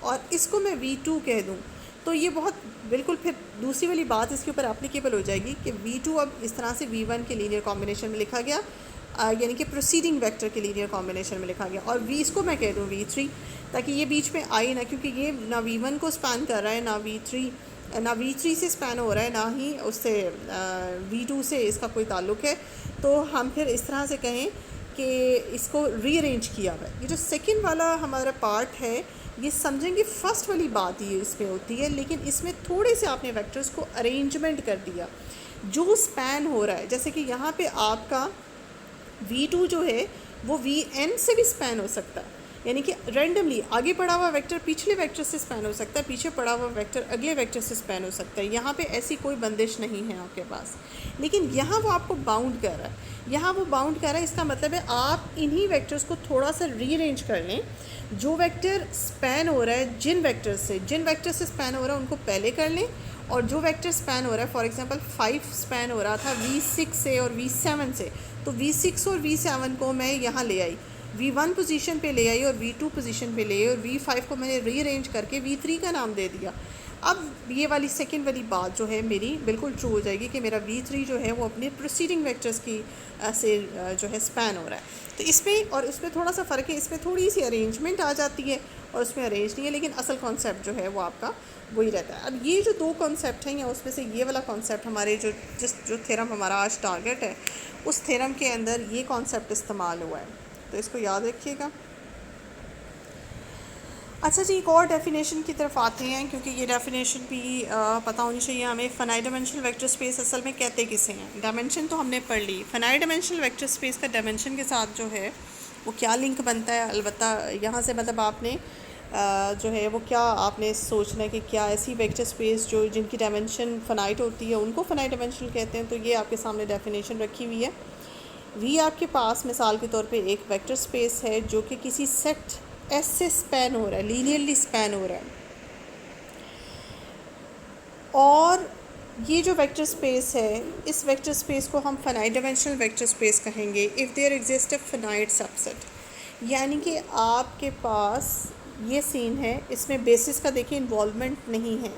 और इसको मैं V2 कह दूँ, तो ये बहुत बिल्कुल फिर दूसरी वाली बात इसके ऊपर एप्लीकेबल हो जाएगी कि V2 अब इस तरह से V1 के लीनियर कॉम्बिनेशन में लिखा गया, यानी कि प्रोसीडिंग वेक्टर के लीनियर कॉम्बिनेशन में लिखा गया, और V इसको मैं कह दूँ V3, ताकि ये बीच में आए ना, क्योंकि ये ना V1 को स्पैन कर रहा है, ना V3 से स्पैन हो रहा है, ना ही उससे V2 से इसका कोई ताल्लुक़ है। तो हम फिर इस तरह से कहें कि इसको रीअरेंज किया हुआ है। ये जो सेकंड वाला हमारा पार्ट है, ये समझेंगे फर्स्ट वाली बात ये इसमें होती है, लेकिन इसमें थोड़े से आपने वेक्टर्स को अरेंजमेंट कर दिया जो स्पैन हो रहा है। जैसे कि यहाँ पे आपका V2 जो है वो Vn से भी स्पैन हो सकता है, यानी कि रैंडमली आगे पड़ा हुआ वेक्टर पिछले वेक्टर से स्पैन हो सकता है, पीछे पड़ा हुआ वेक्टर अगले वेक्टर से स्पैन हो सकता है। यहाँ पे ऐसी कोई बंदिश नहीं है आपके पास, लेकिन यहाँ वो आपको बाउंड कर रहा है। यहाँ वो बाउंड कर रहा है, इसका मतलब है आप इन्हीं वेक्टर्स को थोड़ा सा रीअरेंज कर लें। जो वेक्टर स्पैन हो रहा है जिन वेक्टर से स्पैन हो रहा है उनको पहले कर लें, और जो वेक्टर स्पैन हो रहा है, फॉर एग्जांपल 5 स्पैन हो रहा था V6 से और V7 से, तो V6 और V7 को मैं यहाँ ले आई, V1 पोजीशन पे ले आई और V2 पोजीशन पे ले आई, और V5 को मैंने रीअरेंज करके V3 का नाम दे दिया। अब ये वाली सेकंड वाली बात जो है मेरी बिल्कुल ट्रू हो जाएगी कि मेरा V3 जो है वो अपने प्रोसीडिंग वेक्टर्स की से जो है स्पैन हो रहा है। तो इसमें और उसमें थोड़ा सा फ़र्क है, इसमें थोड़ी सी अरेंजमेंट आ जाती है और उसमें अरेंज नहीं है, लेकिन असल कॉन्सेप्ट जो है वो आपका वही रहता है। अब ये जो दो कॉन्सेप्ट हैं, या उसमें से ये वाला कॉन्सेप्ट हमारे जो थ्योरम हमारा आज टारगेट है, उस थ्योरम के अंदर ये कॉन्सेप्ट इस्तेमाल हुआ है, तो इसको याद रखिएगा। अच्छा जी, एक और डेफिनेशन की तरफ आते हैं, क्योंकि ये डेफिनेशन भी पता होनी चाहिए हमें। फाइनाइट डायमेंशनल वेक्टर स्पेस असल में कहते किसे हैं? डायमेंशन तो हमने पढ़ ली, फाइनाइट डायमेंशनल वेक्टर स्पेस का डायमेंशन के साथ जो है वो क्या लिंक बनता है। अलबत्ता यहाँ से मतलब आपने जो है वो क्या आपने सोचना है कि क्या ऐसी वेक्टर स्पेस जो जिनकी डायमेंशन फाइनाइट होती है उनको फाइनाइट डायमेंशनल कहते हैं। तो ये आपके सामने डेफिनेशन रखी हुई है। वी आपके पास मिसाल के तौर पे एक वेक्टर स्पेस है जो कि किसी सेट एस से स्पैन हो रहा है, लीनियरली स्पैन हो रहा है, और ये जो वेक्टर स्पेस है, इस वेक्टर स्पेस को हम फाइनाइट डायमेंशनल वेक्टर स्पेस कहेंगे if there exist a finite subset. यानी कि आपके पास ये सीन है, इसमें बेसिस का देखिए इन्वॉल्वमेंट नहीं है,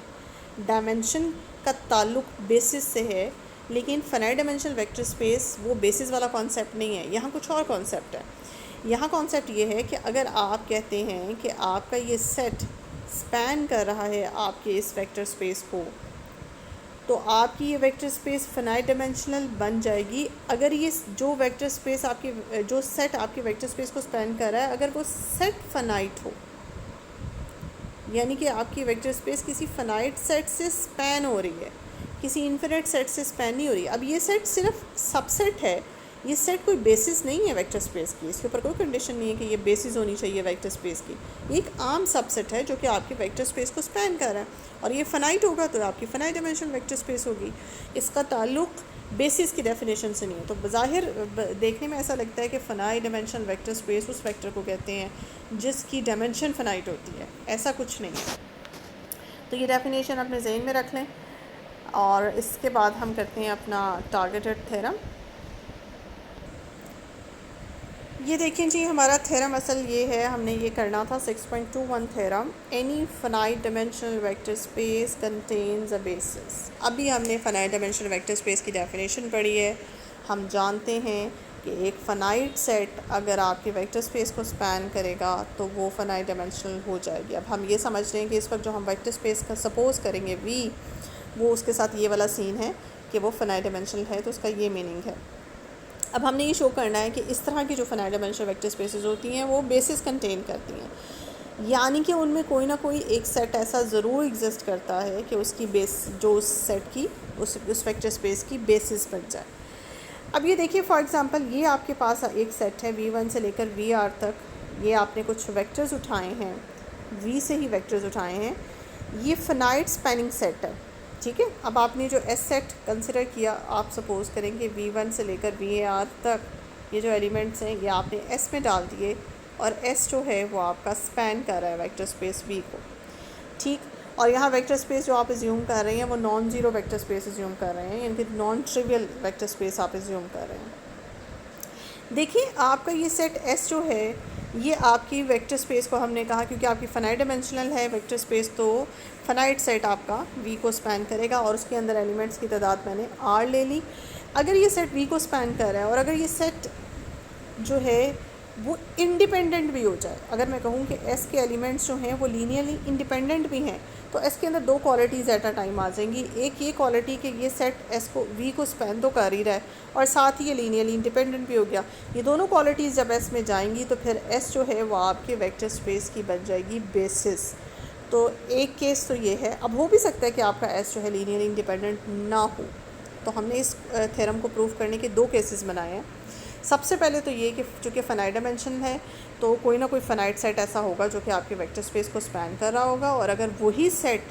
डायमेंशन का ताल्लुक बेसिस से है, लेकिन फाइनाइट डायमेंशनल वेक्टर स्पेस वो बेसिस वाला कॉन्सेप्ट नहीं है। यहाँ कुछ और कॉन्सेप्ट है। यहाँ कॉन्सेप्ट ये है कि अगर आप कहते हैं कि आपका ये सेट स्पैन कर रहा है आपके इस वेक्टर स्पेस को, तो आपकी ये वेक्टर स्पेस फाइनाइट डायमेंशनल बन जाएगी अगर ये जो वेक्टर स्पेस आपके जो सेट आपके वेक्टर स्पेस को स्पैन कर रहा है अगर वो सेट फाइनाइट हो, यानी कि आपकी वेक्टर स्पेस किसी फाइनाइट सेट से स्पैन हो रही है, किसी इन्फिनिट सेट से स्पैन नहीं हो रही। अब ये सेट सिर्फ सबसेट है, ये सेट कोई बेसिस नहीं है वेक्टर स्पेस की, इसके ऊपर कोई कंडीशन नहीं है कि ये बेसिस होनी चाहिए वेक्टर स्पेस की। ये एक आम सबसेट है जो कि आपके वेक्टर स्पेस को स्पैन कर रहा है, और ये फाइनाइट होगा तो आपकी फाइनाइट डायमेंशनल वेक्टर स्पेस होगी। इसका ताल्लुक बेसिस की डेफिनेशन से नहीं है। तो बज़ाहिर देखने में ऐसा लगता है कि फाइनाइट डायमेंशनल वेक्टर स्पेस उस वेक्टर को कहते हैं जिसकी डायमेंशन फाइनाइट होती है, ऐसा कुछ नहीं है। तो ये डेफिनेशन अपने जहन में रख लें, और इसके बाद हम करते हैं अपना टारगेटेड थ्योरम। ये देखें जी, हमारा थ्योरम असल ये है, हमने ये करना था 6.21 theorem, any finite dimensional vector space contains a basis. अभी हमने फाइनाइट डायमेंशनल वेक्टर स्पेस की डेफिनेशन पढ़ी है। हम जानते हैं कि एक फाइनाइट सेट अगर आपके वेक्टर स्पेस को स्पैन करेगा तो वो फाइनाइट डायमेंशनल हो जाएगी। अब हम ये समझ रहे हैं कि इस वक्त जो हम वेक्टर स्पेस का सपोज़ करेंगे वी, वो उसके साथ ये वाला सीन है कि वो फाइनाइट डायमेंशनल है, तो उसका ये मीनिंग है। अब हमने ये शो करना है कि इस तरह की जो फाइनाइट डायमेंशनल वेक्टर स्पेसेस होती हैं वो बेसिस कंटेन करती हैं, यानी कि उनमें कोई ना कोई एक सेट ऐसा ज़रूर एग्जिस्ट करता है कि उसकी बेस जो उस सेट की उस वेक्टर स्पेस की बेसिस बन जाए। अब ये देखिए, फॉर एग्जांपल ये आपके पास एक सेट है V1 से लेकर VR तक, ये आपने कुछ वेक्टर्स उठाए हैं, V से ही वेक्टर्स उठाए हैं, ये फाइनाइट स्पैनिंग सेट है, ठीक है। अब आपने जो एस सेट कंसिडर किया, आप सपोज़ करेंगे V1 से लेकर VAR तक ये जो एलिमेंट्स हैं ये आपने एस में डाल दिए, और एस जो है वो आपका स्पैन कर रहा है वेक्टर स्पेस V को, ठीक। और यहाँ वेक्टर स्पेस जो आप एज्यूम कर रहे हैं वो non zero vector space assume कर रहे हैं, यानी कि नॉन ट्रिवियल वेक्टर स्पेस आप एज्यूम कर रहे हैं। देखिए आपका ये सेट एस जो है ये आपकी वेक्टर स्पेस को हमने कहा, क्योंकि आपकी फाइनाइट डायमेंशनल है वेक्टर स्पेस, तो फाइनाइट सेट आपका वी को स्पैन करेगा और उसके अंदर एलिमेंट्स की तादाद मैंने आर ले ली। अगर ये सेट वी को स्पैन कर रहा है और अगर ये सेट जो है वो इंडिपेंडेंट भी हो जाए, अगर मैं कहूँ कि एस के एलिमेंट्स जो हैं वो लीनियरली इंडिपेंडेंट भी हैं, तो एस के अंदर दो क्वालिटीज़ एट अ टाइम आ जाएंगी। एक ये क्वालिटी कि ये सेट एस को वी को स्पैन तो कर ही रहा है और साथ ही ये लीनियरली इंडिपेंडेंट भी हो गया। ये दोनों क्वालिटीज़ जब एस में जाएंगी तो फिर एस जो है वो आपके वेक्टर स्पेस की बन जाएगी बेसिस। तो एक केस तो ये है। अब हो भी सकता है कि आपका एस जो है लीनियरली इंडिपेंडेंट ना हो, तो हमने इस थ्योरम को प्रूव करने के दो केसेस बनाए हैं। सबसे पहले तो ये कि चूँकि फाइनाइट डायमेंशन है तो कोई ना कोई फाइनाइट सेट ऐसा होगा जो कि आपके वेक्टर स्पेस को स्पैन कर रहा होगा, और अगर वही सेट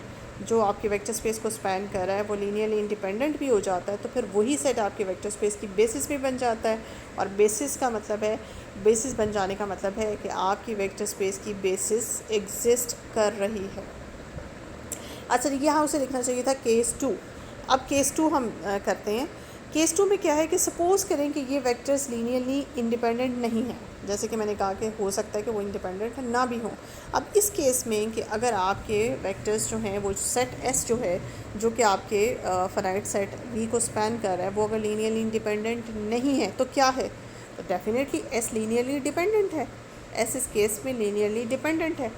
जो आपके वेक्टर स्पेस को स्पैन कर रहा है वो लीनियरली इंडिपेंडेंट भी हो जाता है, तो फिर वही सेट आपके वेक्टर स्पेस की बेसिस भी बन जाता है। और बेसिस का मतलब है, बेसिस बन जाने का मतलब है कि आपकी वेक्टर स्पेस की बेसिस एग्जिस्ट कर रही है। अच्छा, यहाँ उसे लिखना चाहिए था केस 2। अब केस 2 हम करते हैं। केस 2 में क्या है कि सपोज़ करें कि ये वेक्टर्स लीनियरली इंडिपेंडेंट नहीं हैं, जैसे कि मैंने कहा कि हो सकता है कि वो इंडिपेंडेंट ना भी हों। अब इस केस में कि अगर आपके वेक्टर्स जो हैं वो सेट एस जो है जो कि आपके फाइनाइट सेट वी को स्पैन कर रहा है वो अगर लीनियरली इंडिपेंडेंट नहीं है तो क्या है, तो डेफिनेटली एस लीनियरली डिपेंडेंट है। एस इस केस में लीनियरली डिपेंडेंट है।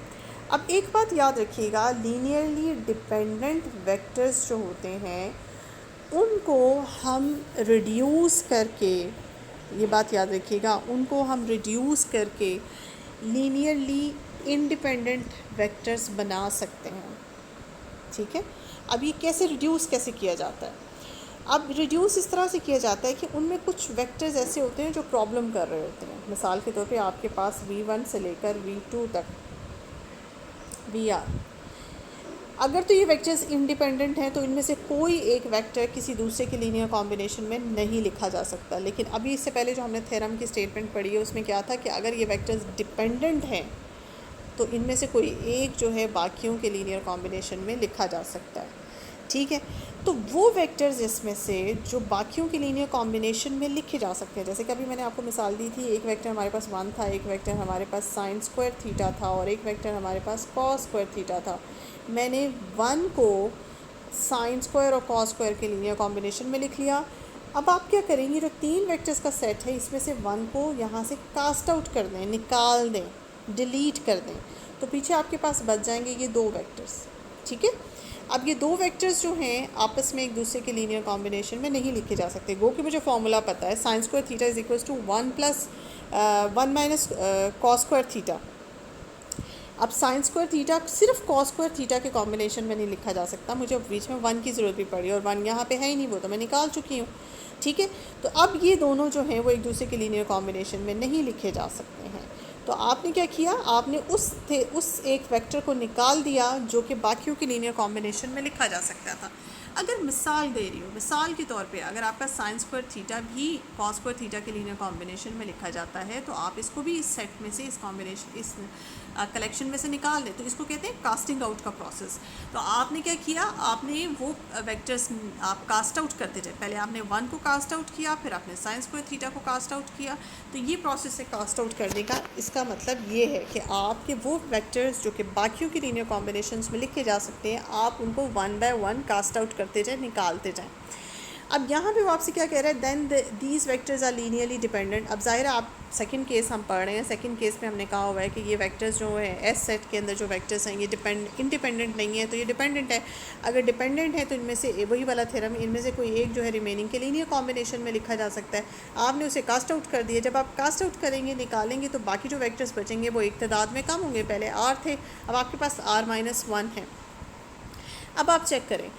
अब एक बात याद रखिएगा, लीनियरली डिपेंडेंट वेक्टर्स जो होते हैं उनको हम रिड्यूस करके, ये बात याद रखिएगा, उनको हम रिड्यूस करके लीनियरली इंडिपेंडेंट वेक्टर्स बना सकते हैं। ठीक है, अब ये कैसे रिड्यूस कैसे किया जाता है? अब रिड्यूस इस तरह से किया जाता है कि उनमें कुछ वेक्टर्स ऐसे होते हैं जो प्रॉब्लम कर रहे होते हैं। मिसाल के तौर पे आपके पास v1 से लेकर v2 तक vr, अगर तो ये वेक्टर्स इंडिपेंडेंट हैं तो इनमें से कोई एक वेक्टर किसी दूसरे के लीनियर कॉम्बिनेशन में नहीं लिखा जा सकता। लेकिन अभी इससे पहले जो हमने थ्योरम की स्टेटमेंट पढ़ी है उसमें क्या था कि अगर ये वेक्टर्स डिपेंडेंट हैं तो इनमें से कोई एक जो है बाकियों के लीनियर कॉम्बिनेशन में लिखा जा सकता है। ठीक है, तो वो वेक्टर्स इसमें से जो बाकियों के लीनियर कॉम्बिनेशन में लिखे जा सकते हैं, जैसे कि अभी मैंने आपको मिसाल दी थी, एक वेक्टर हमारे पास 1 था, एक वेक्टर हमारे पास साइन स्क्वायर थीटा था और एक वेक्टर हमारे पास कॉस स्क्वायर थीटा था। मैंने 1 को साइन स्क्वायर और कॉस स्क्वायर के लीनियर कॉम्बिनेशन में लिख लिया। अब आप क्या करेंगे, जो 3 वेक्टर्स का सेट है इसमें से 1 को यहाँ से कास्ट आउट कर दें, निकाल दें, डिलीट कर दें, तो पीछे आपके पास बच जाएंगे ये 2 वेक्टर्स। ठीक है, अब ये 2 वेक्टर्स जो हैं आपस में एक दूसरे के लीनियर कॉम्बिनेशन में नहीं लिखे जा सकते। गो कि मुझे फॉर्मूला पता है, sine square theta is equals to 1 plus 1 minus cos square theta. अब साइन स्क्वायर थीटा सिर्फ कॉस स्क्वायर थीटा के कॉम्बिनेशन में नहीं लिखा जा सकता, मुझे बीच में 1 की ज़रूरत भी पड़ी और 1 यहाँ पे है ही नहीं, वो तो मैं निकाल चुकी हूँ। ठीक है, तो अब ये दोनों जो हैं वो एक दूसरे के लीनियर कॉम्बिनेशन में नहीं लिखे जा सकते हैं। तो आपने क्या किया, आपने उस एक वेक्टर को निकाल दिया जो कि बाकियों के लीनियर कॉम्बिनेशन में लिखा जा सकता था। अगर मिसाल दे रही हूँ, मिसाल के तौर पे अगर आपका साइन स्क्वायर थीटा भी कॉस स्क्वायर थीटा के लीनियर कॉम्बिनेशन में लिखा जाता है तो आप इसको भी इस सेट में से, इस कॉम्बिनेशन, इस कलेक्शन में से निकाल दें, तो इसको कहते हैं कास्टिंग आउट का प्रोसेस। तो आपने क्या किया, आपने वो वेक्टर्स आप कास्ट आउट करते थे। पहले आपने 1 को कास्ट आउट किया, फिर आपने साइन स्क्वायर थीटा को कास्ट आउट किया। तो ये प्रोसेस है कास्ट आउट करने का। इसका मतलब ये है कि आपके वो वेक्टर्स जो कि बाकियों की लीनियर कॉम्बिनेशंस में लिखे जा सकते हैं, आप उनको 1 बाय 1 कास्ट आउट करते जाएँ, निकालते जाएँ। अब यहाँ पे वो आपसे क्या कह रहा है, then these vectors are linearly dependent. अब ज़ाहिर है आप सेकंड केस हम पढ़ रहे हैं, सेकंड केस में हमने कहा हुआ है कि ये वेक्टर्स जो है एस सेट के अंदर जो वेक्टर्स हैं ये इंडिपेंडेंट नहीं है, तो ये डिपेंडेंट है। अगर डिपेंडेंट है तो इनमें से वही वाला थ्योरम, इनमें से कोई एक जो है रिमेनिंग के लीनियर कॉम्बिनेशन में लिखा जा सकता है। आपने उसे कास्ट आउट कर दिया। जब आप कास्ट आउट करेंगे, निकालेंगे, तो बाकी जो वेक्टर्स बचेंगे वो एक तादाद में कम होंगे। पहले आर थे, अब आपके पास r-1 है। अब आप चेक करें,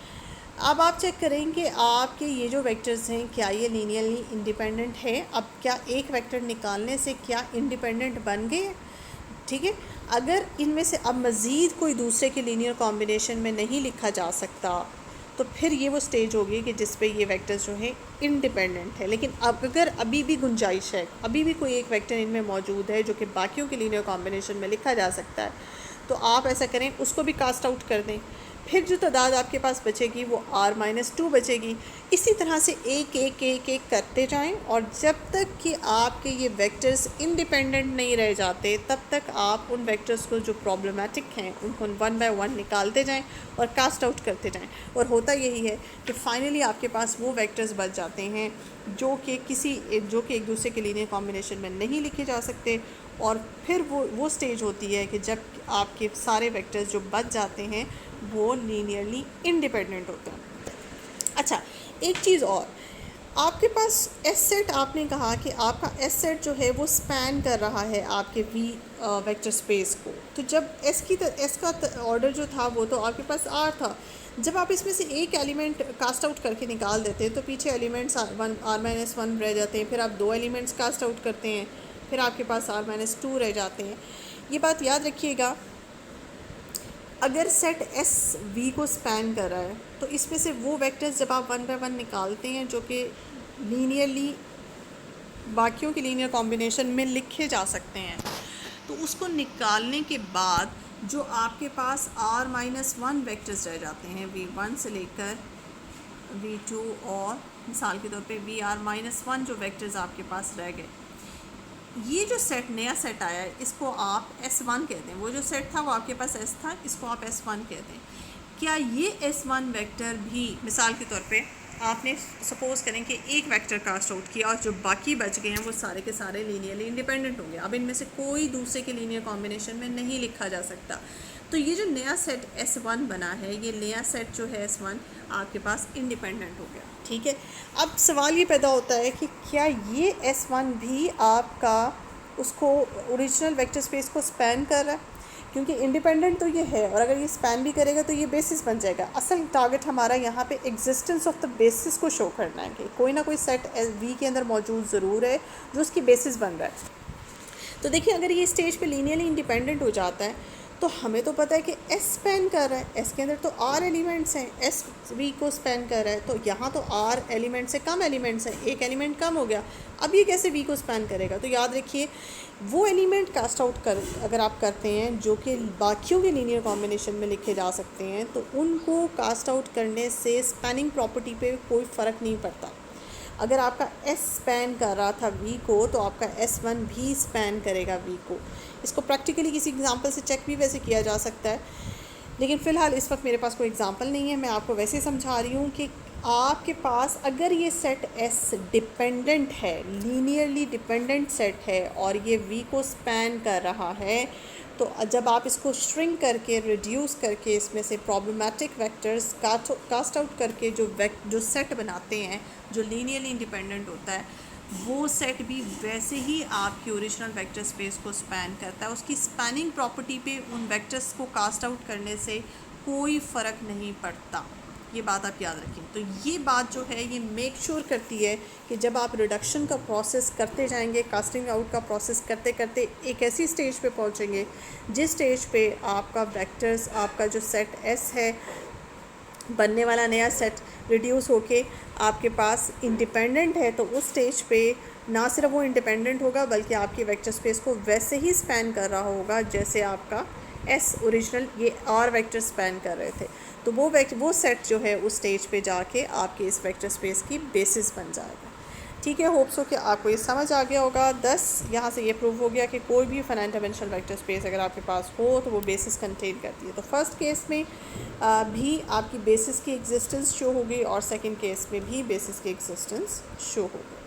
अब आप चेक करें कि आपके ये जो वेक्टर्स हैं क्या ये लीनियरली इंडिपेंडेंट है। अब क्या एक वेक्टर निकालने से क्या इंडिपेंडेंट बन गए? ठीक है, अगर इनमें से अब मज़ीद कोई दूसरे के लीनियर कॉम्बिनेशन में नहीं लिखा जा सकता तो फिर ये वो स्टेज होगी कि जिस पे ये वेक्टर्स जो है इंडिपेंडेंट है। लेकिन अब अगर अभी भी गुंजाइश है, अभी भी कोई एक वेक्टर इनमें मौजूद है जो कि बाकियों के लीनियर कॉम्बिनेशन में लिखा जा सकता है, तो आप ऐसा करें, उसको भी कास्ट आउट कर दें। फिर जो तादाद आपके पास बचेगी वो r-2 बचेगी। इसी तरह से एक एक एक एक करते जाएं और जब तक कि आपके ये वेक्टर्स इंडिपेंडेंट नहीं रह जाते तब तक आप उन वेक्टर्स को जो प्रॉब्लमेटिक हैं उनको 1 बाय 1 निकालते जाएं और कास्ट आउट करते जाएं। और होता यही है कि फाइनली आपके पास वो वेक्टर्स बच जाते हैं जो कि एक दूसरे के लीनियर कॉम्बिनेशन में नहीं लिखे जा सकते। और फिर वो स्टेज होती है कि जब आपके सारे वेक्टर्स जो बच जाते हैं वो लीनियरली इंडिपेंडेंट होते हैं। अच्छा, एक चीज़ और, आपके पास एस सेट, आपने कहा कि आपका एस सेट जो है वो स्पैन कर रहा है आपके वी वेक्टर स्पेस को। तो जब एस का ऑर्डर जो था वो तो आपके पास आर था। जब आप इसमें से एक एलिमेंट कास्ट आउट करके निकाल देते हैं तो पीछे एलिमेंट्स r-1 रह जाते हैं। फिर आप 2 एलिमेंट्स कास्ट आउट करते हैं, फिर आपके पास r-2 रह जाते हैं। ये बात याद रखिएगा, अगर सेट एस वी को स्पैन कर रहा है तो इसमें से वो वेक्टर्स जब आप 1 बाय 1 निकालते हैं जो कि लीनियरली बाकियों के लीनियर कॉम्बिनेशन में लिखे जा सकते हैं, तो उसको निकालने के बाद जो आपके पास r-1 वेक्टर्स रह जाते हैं v1 से लेकर v2 और मिसाल के तौर पे vr-1 जो वेक्टर्स आपके पास रह गए, ये जो सेट नया सेट आया है इसको आप S1 कहते हैं। वो जो सेट था वो आपके पास S था, इसको आप S1 कहते हैं। क्या ये S1 वेक्टर भी, मिसाल के तौर पे आपने सपोज़ करें कि एक वेक्टर कास्ट आउट किया और जो बाकी बच गए हैं वो सारे के सारे लीनियरली इंडिपेंडेंट होंगे। अब इनमें से कोई दूसरे के लीनियर कॉम्बिनेशन में नहीं लिखा जा सकता। तो ये जो नया सेट S1 बना है, ये नया सेट जो है S1 आपके पास इंडिपेंडेंट हो गया। ठीक है, अब सवाल ये पैदा होता है कि क्या ये S1 भी आपका उसको ओरिजिनल वेक्टर स्पेस को स्पैन कर रहा है? क्योंकि इंडिपेंडेंट तो ये है और अगर ये स्पैन भी करेगा तो ये बेसिस बन जाएगा। असल टारगेट हमारा यहाँ पे एग्जिस्टेंस ऑफ द बेसिस को शो करना है कि कोई ना कोई सेट वी के अंदर मौजूद ज़रूर है जो उसकी बेसिस बन रहा है। तो देखिए, अगर ये स्टेज पे लीनियरली इंडिपेंडेंट हो जाता है तो हमें तो पता है कि एस स्पैन कर रहा है, एस के अंदर तो आर एलिमेंट्स हैं, एस वी को स्पैन कर रहा है, तो यहाँ तो आर एलिमेंट से कम एलिमेंट्स हैं, एक एलिमेंट कम हो गया। अब ये कैसे वी को स्पैन करेगा? तो याद रखिए, वो एलिमेंट कास्ट आउट अगर आप करते हैं जो कि बाकियों के लीनियर कॉम्बिनेशन में लिखे जा सकते हैं तो उनको कास्ट आउट करने से स्पैनिंग प्रॉपर्टी पे कोई फ़र्क नहीं पड़ता। अगर आपका S स्पैन कर रहा था V को तो आपका S1 भी स्पैन करेगा V को। इसको प्रैक्टिकली किसी एग्जांपल से चेक भी वैसे किया जा सकता है, लेकिन फ़िलहाल इस वक्त मेरे पास कोई एग्जांपल नहीं है। मैं आपको वैसे समझा रही हूँ कि आपके पास अगर ये सेट S डिपेंडेंट है, लीनियरली डिपेंडेंट सेट है और ये V को स्पैन कर रहा है, तो जब आप इसको श्रिंक करके, रिड्यूस करके, इसमें से प्रॉब्लमेटिक वेक्टर्स कास्ट आउट करके जो सेट बनाते हैं जो लीनियरली इंडिपेंडेंट होता है, वो सेट भी वैसे ही आपकी ओरिजिनल वेक्टर स्पेस को स्पैन करता है। उसकी स्पैनिंग प्रॉपर्टी पे उन वेक्टर्स को कास्ट आउट करने से कोई फ़र्क नहीं पड़ता। ये बात आप याद रखें। तो ये बात जो है ये मेक श्योर करती है कि जब आप रिडक्शन का प्रोसेस करते जाएंगे, कास्टिंग आउट का प्रोसेस करते करते एक ऐसी स्टेज पे पहुंचेंगे जिस स्टेज पे आपका वेक्टर्स, आपका जो सेट S है, बनने वाला नया सेट रिड्यूस होके आपके पास इंडिपेंडेंट है, तो उस स्टेज पे ना सिर्फ वो इंडिपेंडेंट होगा बल्कि आपकी वेक्टर स्पेस को वैसे ही स्पैन कर रहा होगा जैसे आपका S ओरिजिनल ये R वेक्टर स्पैन कर रहे थे। तो वो सेट जो है उस स्टेज पे जाके आपके इस वेक्टर स्पेस की बेसिस बन जाएगा। ठीक है, होप सो कि आपको ये समझ आ गया होगा। 10 यहाँ से ये प्रूव हो गया कि कोई भी फाइनाइट डायमेंशनल वेक्टर स्पेस अगर आपके पास हो तो वो बेसिस कंटेन करती है। तो फर्स्ट केस में भी आपकी बेसिस की एग्जिस्टेंस शो होगी और सेकंड केस में भी बेसिस की एग्जिस्टेंस शो होगी।